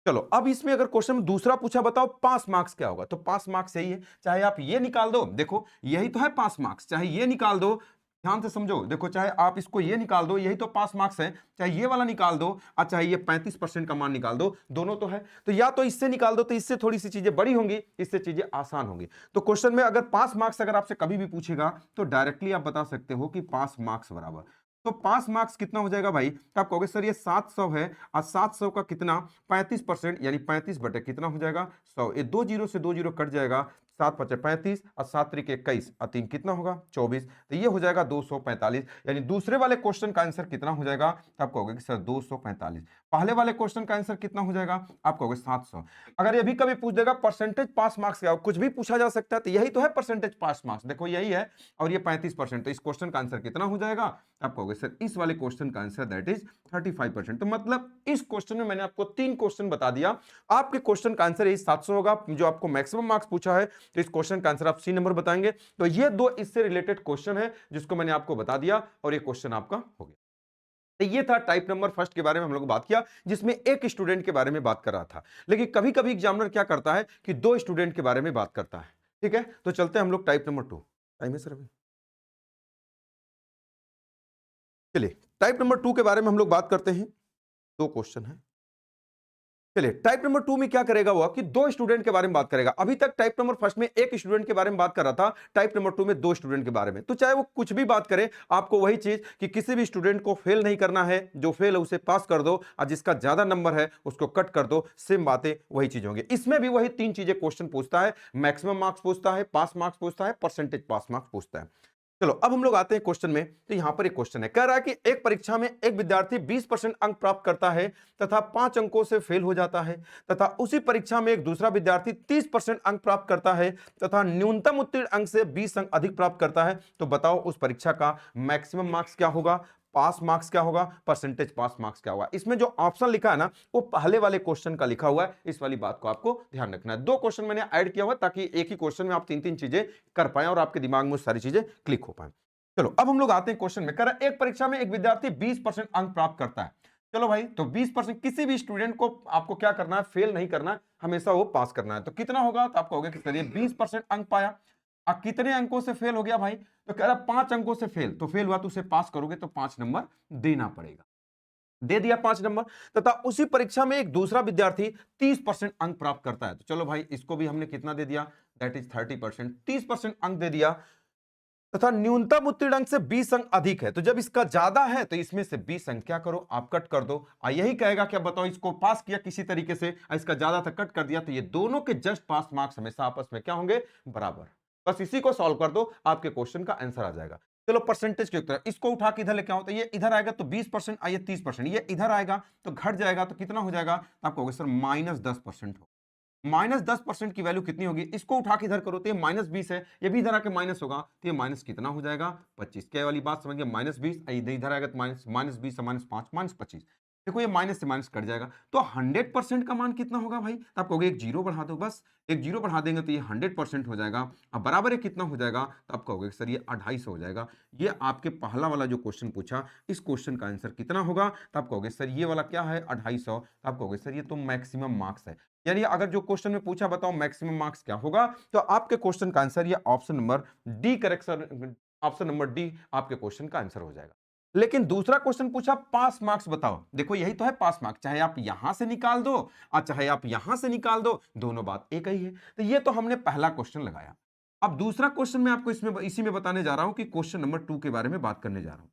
चलो अब इसमें अगर क्वेश्चन में दूसरा पूछा बताओ पास मार्क्स क्या होगा, तो पास मार्क्स यही है, चाहे आप ये निकाल दो, देखो यही तो है पास मार्क्स, चाहे ये निकाल दो, ध्यान से समझो, देखो चाहे आप इसको ये निकाल दो, यही तो पास मार्क्स है, चाहे ये वाला निकाल दो और चाहे ये 35% का मान निकाल दो, दोनों तो है, तो या तो इससे निकाल दो तो इससे थोड़ी सी चीजें बड़ी होंगी, इससे चीजें आसान होंगी। तो क्वेश्चन में अगर पास मार्क्स अगर आपसे कभी भी पूछेगा तो डायरेक्टली आप बता सकते हो कि पास मार्क्स बराबर, तो पास मार्क्स कितना हो जाएगा भाई, तो आप कहोगे सर ये 700 है और 700 का कितना 35% यानी 35 बटे कितना हो जाएगा 100, ये 2 जीरो से 2 जीरो कट जाएगा, 7 पचे 35 और 7 त्रिक 21 और 3 कितना होगा 24, तो ये हो जाएगा 245, यानी दूसरे वाले क्वेश्चन का आंसर कितना हो जाएगा, तो आप कहोगे कि सर 245। पहले वाले क्वेश्चन का आंसर कितना हो जाएगा, आप कहोगे 700। अगर ये भी कभी पूछ देगा परसेंटेज पास मार्क्स क्या हो, कुछ भी पूछा जा सकता है, तो यही तो है परसेंटेज पास मार्क्स, देखो यही है, और ये 35%, तो इस क्वेश्चन का आंसर कितना हो जाएगा, आप कहोगे सर इस वाले क्वेश्चन का आंसर दैट इज 35%। तो मतलब इस क्वेश्चन में मैंने आपको 3 क्वेश्चन बता दिया, आपके क्वेश्चन का आंसर 700 होगा, जो आपको मैक्सिमम मार्क्स पूछा है, तो इस क्वेश्चन का आंसर आप सी नंबर बताएंगे। तो ये 2 इससे रिलेटेड क्वेश्चन है जिसको मैंने आपको बता दिया और ये क्वेश्चन आपका हो गया। तो ये था टाइप नंबर फर्स्ट के बारे में हम लोग बात किया, जिसमें एक स्टूडेंट के बारे में बात कर रहा था, लेकिन कभी कभी एग्जामिनर क्या करता है कि 2 स्टूडेंट के बारे में बात करता है। ठीक है, तो चलते हैं हम लोग टाइप नंबर 2। टाइम है सर अभी, चलिए टाइप नंबर 2 के बारे में हम लोग बात करते हैं। 2 क्वेश्चन है। चलिए टाइप नंबर 2 में क्या करेगा वो कि 2 स्टूडेंट के बारे में बात करेगा। अभी तक टाइप नंबर फर्स्ट में एक स्टूडेंट के बारे में बात कर रहा था, टाइप नंबर 2 में 2 स्टूडेंट के बारे में। तो चाहे वो कुछ भी बात करे, आपको वही चीज कि किसी भी स्टूडेंट को फेल नहीं करना है, जो फेल है उसे पास कर दो और जिसका ज्यादा नंबर है उसको कट कर दो, सेम बातें वही चीज होंगी। इसमें भी वही 3 चीजें क्वेश्चन पूछता है, मैक्सिमम मार्क्स पूछता है, पास मार्क्स पूछता है, परसेंटेज पास मार्क्स पूछता है। चलो अब हम लोग आते हैं क्वेश्चन में। तो यहां पर एक क्वेश्चन है, कह रहा है कि एक परीक्षा में एक विद्यार्थी 20% अंक प्राप्त करता है तथा 5 अंकों से फेल हो जाता है, तथा उसी परीक्षा में एक दूसरा विद्यार्थी 30% अंक प्राप्त करता है तथा न्यूनतम उत्तीर्ण अंक से 20 अंक अधिक प्राप्त करता है। तो बताओ उस परीक्षा का मैक्सिमम मार्क्स क्या होगा, पास मार्क्स क्या होगा, परसेंटेज पास मार्क्स क्या होगा। इसमें जो ऑप्शन लिखा है ना वो पहले वाले क्वेश्चन का लिखा हुआ है, इस वाली बात को आपको ध्यान रखना है। 2 क्वेश्चन मैंने ऐड किया हुआ ताकि एक ही क्वेश्चन में आप 3-3 चीजें कर पाए और आपके दिमाग में सारी चीजें क्लिक हो पाए। चलो अब हम लोग आते हैं क्वेश्चन में, कह रहा है एक परीक्षा में एक विद्यार्थी 20% अंक प्राप्त करता है। चलो भाई, तो 20% किसी भी स्टूडेंट को आपको क्या करना है, फेल नहीं करना है, हमेशा वो पास करना है। तो कितना होगा, तो आप कहोगे कि चलिए 20% अंक पाया, अब कितने अंकों से फेल हो गया भाई, तो कह रहा 5 अंकों से फेल, तो फेल हुआ तो उसे पास करोगे तो 5 नंबर देना पड़ेगा, दे दिया 5 नंबर। तथा उसी परीक्षा में एक दूसरा विद्यार्थी 30% अंक प्राप्त करता है। तो चलो भाई इसको भी हमने कितना दे दिया, दैट इज 30%, 30% अंक दे दिया तथा न्यूनतम उत्तीर्ण अंक से 20 अंक अधिक है। तो जब इसका ज्यादा है तो इसमें से 20 अंक क्या करो, आप कट कर दो। यही कहेगा क्या, बताओ इसको पास किया किसी तरीके से, इसका ज्यादा था कट कर दिया, तो ये दोनों के जस्ट पास मार्क्स हमेशा आपस में क्या होंगे, बराबर। बस इसी को सॉल्व कर दो, आपके क्वेश्चन का आंसर आ जाएगा। चलो परसेंटेज के उत्तर, इसको उठा के इधर लेके आओ, तो ये इधर आएगा तो 20%, ये 30%, ये इधर आएगा तो घट जाएगा, तो कितना हो जाएगा, तो आप कहोगे सर -10% हो। -10% की वैल्यू कितनी होगी, इसको उठा के इधर करो तो ये -20 है, ये भी इधर आके माइनस होगा, तो ये माइनस कितना हो जाएगा 25। क्या वाली बात समझ गए, -20 इधर आएगा तो -20 से -5 -25। देखो ये माइनस से माइनस कट जाएगा, तो 100% का मान कितना होगा भाई, तो आप कहोगे एक जीरो बढ़ा दो, बस एक जीरो बढ़ा देंगे तो ये 100% हो जाएगा। अब बराबर है कितना हो जाएगा, तो आप कहोगे सर ये 250 हो जाएगा। ये आपके पहला वाला जो क्वेश्चन पूछा, इस क्वेश्चन का आंसर कितना होगा, तो आप कहोगे सर ये वाला क्या है 250, तो आप कहोगे सर ये तो मैक्सिमम मार्क्स है। यानी अगर जो क्वेश्चन में पूछा बताओ मैक्सिमम मार्क्स क्या होगा, तो आपके क्वेश्चन का आंसर ये option number D correction, option number D आपके क्वेश्चन का आंसर हो जाएगा। लेकिन दूसरा क्वेश्चन पूछा पास मार्क्स बताओ, देखो यही तो है पास मार्क्स, चाहे आप यहां से निकाल दो और चाहे आप यहां से निकाल दो, दोनों बात एक ही है। तो ये तो हमने पहला क्वेश्चन लगाया। अब दूसरा क्वेश्चन मैं आपको इसमें इसी में बताने जा रहा हूं कि क्वेश्चन नंबर 2 के बारे में बात करने जा रहा हूं।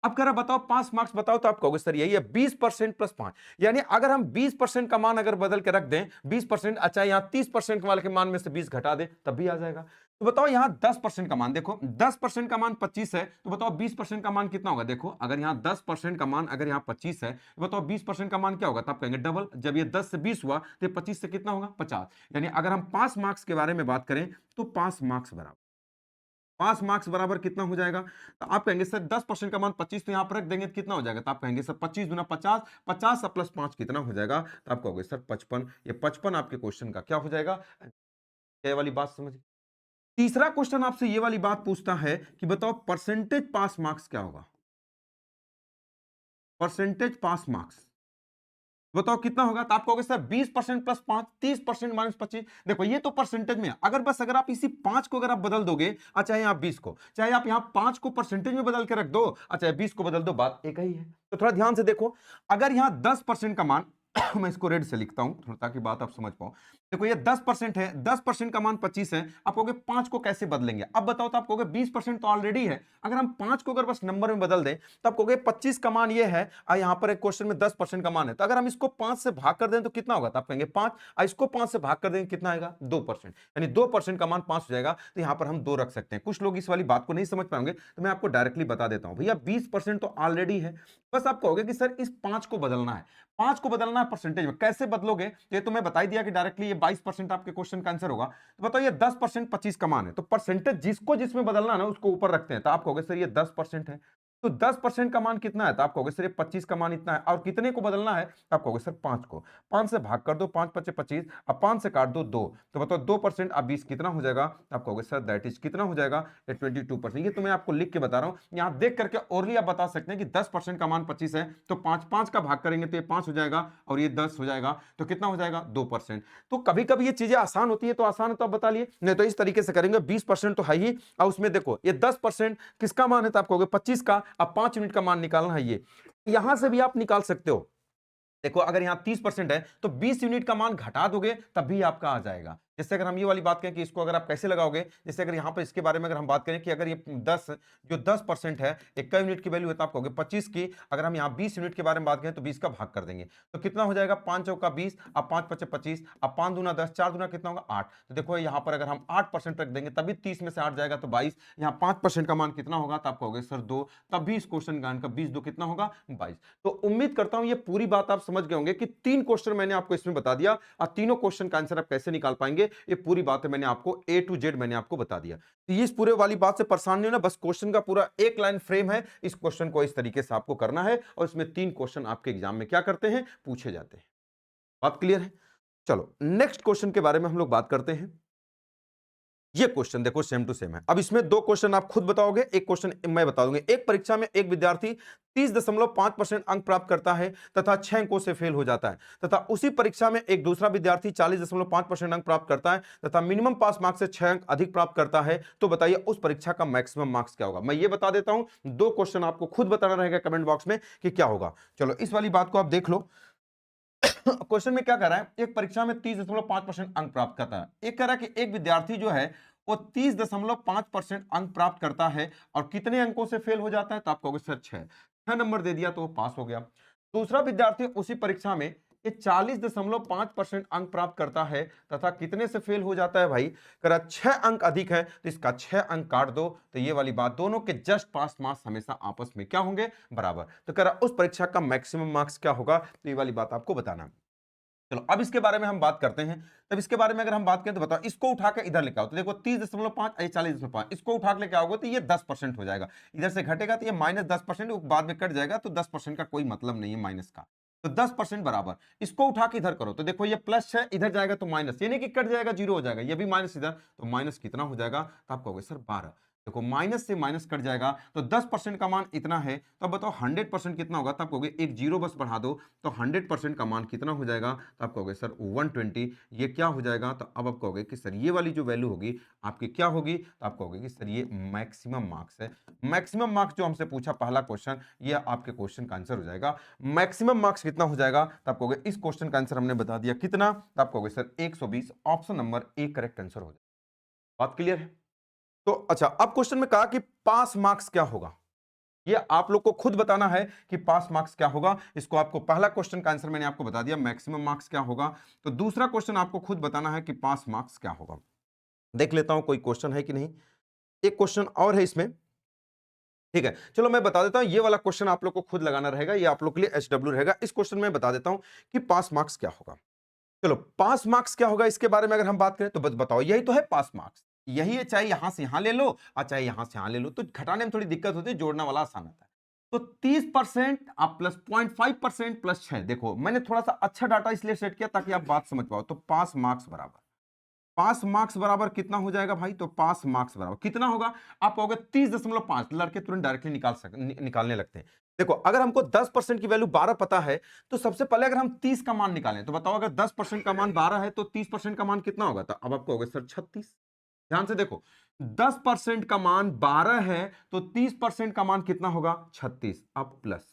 अब कह रहा बताओ पास मार्क्स बताओ, तो आप कहोगे सर यही है 20% प्लस 5, यानी अगर हम 20% का मान अगर बदल के रख दें 20%, अच्छा यहां 30% वाले के मान में से 20 घटा दें तब भी आ जाएगा। तो बताओ यहां 10% का मान, देखो 10% का मान 25 है, तो बताओ 20% का मान कितना होगा। देखो अगर यहां 10% का मान अगर यहां 25 है, तो बताओ 20% का मान क्या होगा, तो आप कहेंगे डबल। जब ये 10 से 20 हुआ तो 25 से कितना होगा 50। यानी अगर हम पास मार्क्स के बारे में बात करें तो पास मार्क्स बराबर, 5 मार्क्स बराबर कितना हो जाएगा, तो आप कहेंगे सर 10% का मान 25, तो यहां पर रख देंगे तो कितना हो जाएगा, तो आप कहेंगे सर 25 गुना 50, 50 प्लस 5 कितना हो जाएगा, तो आप कहोगे सर 55। ये 55 आपके क्वेश्चन का क्या हो जाएगा, ये वाली बात समझ। तीसरा क्वेश्चन आपसे ये वाली बात पूछता है कि बताओ परसेंटेज पास मार्क्स क्या होगा, परसेंटेज पास मार्क्स। बताओ कितना होगा, तो आप कहोगे सर 20% प्लस 5, 30% माइनस 25। देखो ये तो परसेंटेज में है, अगर आप इसी 5 को अगर आप बदल दोगे, चाहे आप 20 को, चाहे आप यहाँ 5 को परसेंटेज में बदल के रख दो, चाहे 20 को बदल दो, बात एक ही है। तो थोड़ा ध्यान से देखो, अगर यहाँ 10% का मान मैं इसको रेड से लिखता हूं थोड़ा ताकि बात आप समझ पाओ। देखो ये 10% है, 10% का मान 25 है, आप कहोगे 5 को कैसे बदलेंगे, अब बताओ, तो आप कहोगे 20% तो ऑलरेडी है, अगर हम 5 को अगर बस नंबर में बदल दें, तो आप कहोगे 25 का मान ये है, और यहां पर एक क्वेश्चन में 10% का मान है, तो अगर हम इसको 5 से भाग कर दें तो कितना होगा, तो आप कहेंगे 5, और इसको 5 से भाग कर देंगे कितना आएगा, 2%, यानी 2% का मान 5 हो जाएगा। तो यहां पर हम 2 रख सकते हैं। कुछ लोग इस वाली बात को नहीं समझ पाएंगे, तो मैं आपको डायरेक्टली बता देता हूं, भैया 20% तो ऑलरेडी है, बस आप कहोगे कि सर इस 5 को बदलना है, 5 को बदलना है परसेंटेज में, कैसे बदलोगे, ये तो मैं बता ही दिया कि डायरेक्टली ये 22% आपके क्वेश्चन का आंसर होगा। तो बताओ ये 10% 25 का मान है, तो परसेंटेज जिसको जिसमें बदलना है ना उसको ऊपर रखते हैं, तो आप कहोगे सर ये 10% है, तो 10% का मान कितना है, तो आप कहोगे सर ये 25 का मान इतना है, और कितने को बदलना है, तो आप कहोगे सर 5 को, 5 से भाग कर दो, 5 5 25, अब 5 से काट दो 2, तो बताओ 2% अब 20 कितना हो जाएगा, तो आप कहोगे सर दैट इज कितना हो जाएगा, ये 22%। ये तो मैं आपको लिख के बता रहा हूं, यहां देख करके ओरली आप बता सकते हैं कि 10% का मान 25 है, तो 5 5 का भाग करेंगे तो ये 5 हो जाएगा, और ये 10 हो जाएगा, तो कितना हो जाएगा, 2%। तो कभी कभी ये चीजें आसान होती है, तो आसान है तो आप बता लिए, नहीं तो इस तरीके से करेंगे, 20% तो है ही, और उसमें देखो ये 10% किसका मान है, तो आप कहोगे 25 का, अब 5 यूनिट का मान निकालना है, ये यहां से भी आप निकाल सकते हो। देखो अगर यहां 30% है तो 20 यूनिट का मान घटा दोगे तब भी आपका आ जाएगा। जैसे अगर हम ये वाली बात करें कि इसको अगर आप कैसे लगाओगे, जैसे अगर यहां पर इसके बारे में अगर हम बात करें कि अगर ये 10 जो 10% है, एक का यूनिट की वैल्यू है, तो आप कहोगे 25 की, अगर हम यहां 20 यूनिट के बारे में बात करें तो 20 का भाग कर देंगे, तो कितना हो जाएगा, 5 चौका 20, अब 5 पचे 25, अब 5 दूना 10, 4 दूना कितना होगा 8। तो देखो यहां पर अगर हम 8% रख देंगे तभी 30 में से 8 जाएगा तो 22, यहां 5% का मान कितना होगा, तो आप कहोगे सर 2, तब भी इस क्वेश्चन का आंसर 20 2 कितना होगा, 22। तो उम्मीद करता हूं ये पूरी बात आप समझ गए होंगे कि 3 क्वेश्चन मैंने आपको इसमें बता दिया, और तीनों क्वेश्चन का आंसर आप कैसे निकाल पाएंगे, ये पूरी बात मैंने आपको A to Z मैंने आपको बता दिया। तो इस पूरे वाली बात से परेशान नहीं होना, बस क्वेश्चन का पूरा एक लाइन फ्रेम है, इस क्वेश्चन को इस तरीके से आपको करना है, और इसमें 3 क्वेश्चन आपके एग्जाम में क्या करते हैं, पूछे जाते हैं। बात क्लियर है? चलो नेक्स्ट क्वेश्चन के बारे में हम लोग बात करते हैं। ये क्वेश्चन देखो सेम टू सेम है। अब इसमें 2 क्वेश्चन आप खुद बताओगे, एक क्वेश्चन मैं बता दूंगा। एक परीक्षा में एक विद्यार्थी 30.5% अंक प्राप्त करता है तथा 6 अंकों से फेल हो जाता है, तथा उसी परीक्षा में एक दूसरा विद्यार्थी 40.5% अंक प्राप्त करता है तथा मिनिमम पास मार्क्स से 6 अंक अधिक प्राप्त करता है, तो बताइए उस परीक्षा का मैक्सिमम मार्क्स क्या होगा। मैं ये बता देता हूं, 2 क्वेश्चन आपको खुद बताना रहेगा कमेंट बॉक्स में कि क्या होगा। चलो इस वाली बात को आप देख लो। क्वेश्चन में क्या कह रहा है, एक परीक्षा में 30.5% अंक प्राप्त करता है, एक कह रहा है कि एक विद्यार्थी जो है वो 30.5% अंक प्राप्त करता है और कितने अंकों से फेल हो जाता है, तो आप कहोगे सर 6 नंबर दे दिया तो वो पास हो गया। दूसरा विद्यार्थी उसी परीक्षा में ये 40.5% अंक प्राप्त करता है तथा कितने से फेल हो जाता है, भाई कह रहा 6 अंक अधिक है, तो इसका 6 अंक काट दो, तो ये वाली बात, दोनों के जस्ट पास मार्क्स हमेशा आपस में क्या होंगे, बराबर। तो कह रहा उस परीक्षा का मैक्सिमम मार्क्स क्या होगा, तो ये वाली बात आपको बताना है। चलो अब इसके बारे में हम बात करते हैं। तब इसके बारे में अगर हम बात करें तो बताओ, इसको उठा के इधर लेके आओ, तो देखो 30.5 ये 40.5, इसको उठा के लेके आओगे तो ये 10% हो जाएगा, इधर से घटेगा तो ये -10%, बाद में कट जाएगा, तो 10% का कोई मतलब नहीं है माइनस का, तो 10% बराबर। इसको उठा के इधर करो तो देखो ये प्लस है, इधर जाएगा तो माइनस, यानी कि कट जाएगा, जीरो हो जाएगा, ये भी माइनस इधर, तो माइनस कितना हो जाएगा, तो आप कहोगे सर 12। देखो माइनस से माइनस कट जाएगा, तो 10% का मान इतना है, तो अब बताओ 100% कितना होगा, तो आप कहोगे एक जीरो बस बढ़ा दो, तो 100% का मान कितना हो जाएगा, तो आप कहोगे सर 120। ये क्या हो जाएगा, तो अब आप कहोगे कि सर ये वाली जो वैल्यू होगी आपकी क्या होगी, तो आप कहोगे कि सर ये मैक्सिमम मार्क्स है। मैक्सिमम मार्क्स जो हमसे पूछा पहला क्वेश्चन, ये आपके क्वेश्चन का आंसर हो जाएगा। मैक्सिमम मार्क्स कितना हो जाएगा, तो आप कहोगे इस क्वेश्चन का आंसर हमने बता दिया कितना, तो आप कहोगे sir 120, option number A correct answer हो जाएगा। बात क्लियर है? तो अच्छा, अब क्वेश्चन में कहा कि पास मार्क्स क्या होगा, ये आप लोग को खुद बताना है कि पास मार्क्स क्या होगा। इसको आपको पहला क्वेश्चन का आंसर मैंने आपको बता दिया, मैक्सिमम मार्क्स क्या होगा, तो दूसरा क्वेश्चन आपको खुद बताना है कि पास मार्क्स क्या होगा। देख लेता हूं कोई क्वेश्चन है कि नहीं, एक क्वेश्चन और है इसमें, ठीक है। चलो मैं बता देता हूं, ये वाला क्वेश्चन आप लोग को खुद लगाना रहेगा, ये आप लोग के लिए एचडब्ल्यू रहेगा। इस क्वेश्चन में बता देता हूं कि पास मार्क्स क्या होगा। चलो पास मार्क्स क्या होगा, इसके बारे में अगर हम बात करें तो बस बताओ, यही तो है पास मार्क्स, यही है, चाहे यहां से यहां ले लो और चाहे यहां से यहां ले लो, तो घटाने में थोड़ी दिक्कत होती है, जोड़ना वाला आसान होता है। तो 30% आप प्लस 0.5% प्लस 6, देखो मैंने थोड़ा सा अच्छा डाटा इसलिए सेट किया ताकि आप बात समझ पाओ। तो पास मार्क्स बराबर, पास मार्क्स बराबर कितना हो जाएगा भाई, तो पास मार्क्स बराबर कितना होगा, आप कहोगे 30.5, लड़के तुरंत डायरेक्टली निकालने लगते हैं। देखो अगर हमको 10% की वैल्यू 12 पता है तो सबसे पहले अगर हम 30 का मान निकालें तो बताओ अगर 10% का मान 12 है तो 30% का मान कितना होगा? तो अब आपको होगा सर 36। ध्यान से देखो 10% का मान 12 है तो 30% का मान कितना होगा? 36। अब प्लस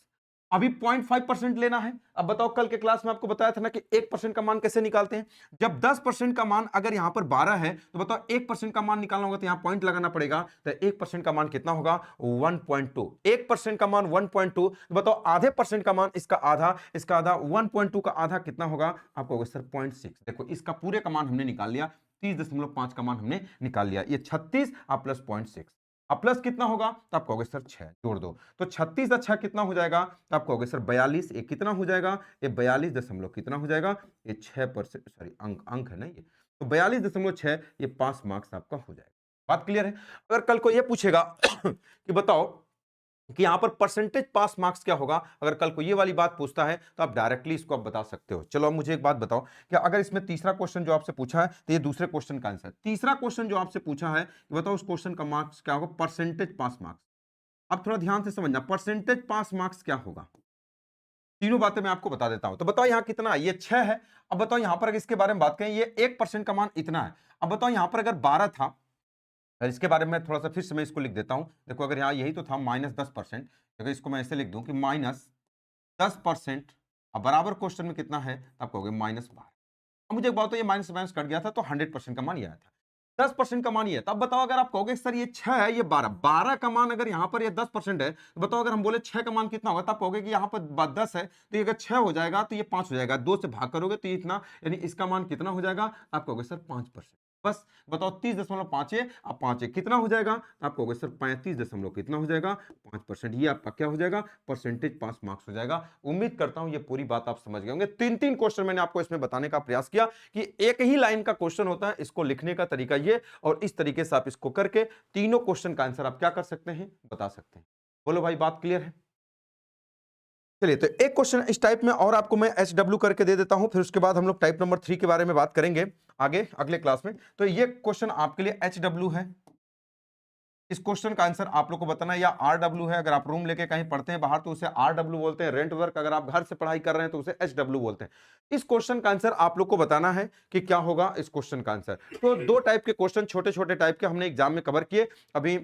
अभी 0.5% लेना है। अब बताओ कल के क्लास में आपको बताया था ना कि 1% का मान कैसे निकालते हैं। जब 10% का मान अगर यहां पर 12 है तो बताओ 1% का मान निकालना होगा तो यहां पॉइंट लगाना पड़ेगा। तो 1% का मान कितना होगा? 1.2। 1% का मान 1.2 तो बताओ आधे परसेंट का मान इसका आधा, इसका आधा 1.2 का आधा कितना होगा? आपको होगा सर 0.6। देखो इसका पूरे का मान हमने निकाल लिया, 30.5 का मान हमने निकाल लिया। ये 36 आप प्लस 0.6 अब प्लस कितना होगा? तो आप कहोगे सर 6 जोड़ दो तो 36 अच्छा कितना हो जाएगा? तो आप कहोगे सर 42। ये कितना हो जाएगा? ये 42 दशमलव कितना हो जाएगा? ये 6%, सॉरी अंक अंक है ना ये, तो 42.6 ये 5 मार्क्स आपका हो जाएगा। बात क्लियर है? अगर कल को ये पूछेगा कि बताओ कि यहां पर परसेंटेज पास मार्क्स क्या होगा, अगर कल को ये वाली बात पूछता है तो आप डायरेक्टली इसको आप बता सकते हो। चलो अब मुझे एक बात बताओ कि अगर इसमें तीसरा क्वेश्चन जो आपसे पूछा है तो ये दूसरे क्वेश्चन का आंसर, तीसरा क्वेश्चन जो आपसे पूछा है कि बताओ उस क्वेश्चन का मार्क्स क्या होगा? Percentage pass marks. अब थोड़ा ध्यान से समझना, परसेंटेज पास मार्क्स क्या होगा, तीनों बातें मैं आपको बता देता हूं। तो बताओ यहां कितना है? ये 6 है। अब बताओ यहां पर अगर इसके बारे में बात करें, ये 1% का मान इतना है। अब बताओ यहां पर अगर 12 था, इसके बारे में थोड़ा सा फिर से मैं इसको लिख देता हूं। देखो अगर यहाँ यही तो था -10%, अगर इसको मैं ऐसे लिख दूं कि -10% अब बराबर क्वेश्चन में कितना है? आप कहोगे -12। अब मुझे एक बात तो ये माइनस माइनस कट गया था तो 100% का मान ये आया था। 10% का मान ये है। तब बताओ अगर आप कहोगे सर ये 6 है ये 12, 12 का मान अगर यहां पर ये 10% है तो बताओ अगर हम बोले 6 का मान कितना होगा? तब कहोगे कि यहां पर 10 है तो ये अगर 6 हो जाएगा तो ये 5 हो जाएगा, 2 से भाग करोगे तो ये इतना, यानी इसका मान कितना हो जाएगा? आप कहोगे सर 5%। बस बताओ 30.5 अब 5 कितना हो जाएगा? आप कहोगे सर 35 दशमलव कितना हो जाएगा? 5%। ये आपका क्या हो जाएगा? परसेंटेज पास मार्क्स हो जाएगा। उम्मीद करता हूं ये पूरी बात आप समझ गए होंगे। 3 क्वेश्चन मैंने आपको इसमें बताने का प्रयास किया कि एक ही लाइन का क्वेश्चन होता है, इसको लिखने का तरीका ये, और इस तरीके से आप इसको करके तीनों क्वेश्चन का आंसर आप क्या कर सकते हैं? बता सकते हैं। बोलो भाई बात क्लियर है? चलिए तो एक क्वेश्चन इस टाइप में और आपको मैं HW करके दे देता हूं, फिर उसके बाद हम लोग टाइप नंबर 3 के बारे में बात करेंगे आगे अगले क्लास में। तो ये क्वेश्चन आपके लिए HW है। इस क्वेश्चन का आंसर आप लोग को बताना है, या RW है। अगर आप रूम लेके कहीं पढ़ते हैं बाहर तो उसे RW बोलते हैं, रेंट वर्क अगर आप घर से पढ़ाई कर रहे हैं तो उसे HW बोलते हैं। इस क्वेश्चन का आंसर आप लोग को बताना है कि क्या होगा इस क्वेश्चन का आंसर। तो दो टाइप के क्वेश्चन, छोटे छोटे टाइप के हमने एग्जाम में कवर किए। अभी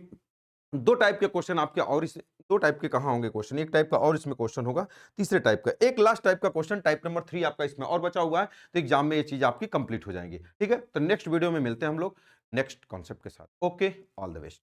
दो टाइप के क्वेश्चन आपके, और इस दो टाइप के कहां होंगे क्वेश्चन, एक टाइप का और इसमें क्वेश्चन होगा, तीसरे टाइप का, एक लास्ट टाइप का क्वेश्चन टाइप नंबर 3 आपका इसमें और बचा हुआ है। तो एग्जाम में ये चीज आपकी कंप्लीट हो जाएंगी। ठीक है, तो नेक्स्ट वीडियो में मिलते हैं हम लोग नेक्स्ट कॉन्सेप्ट के साथ। Okay, all the best.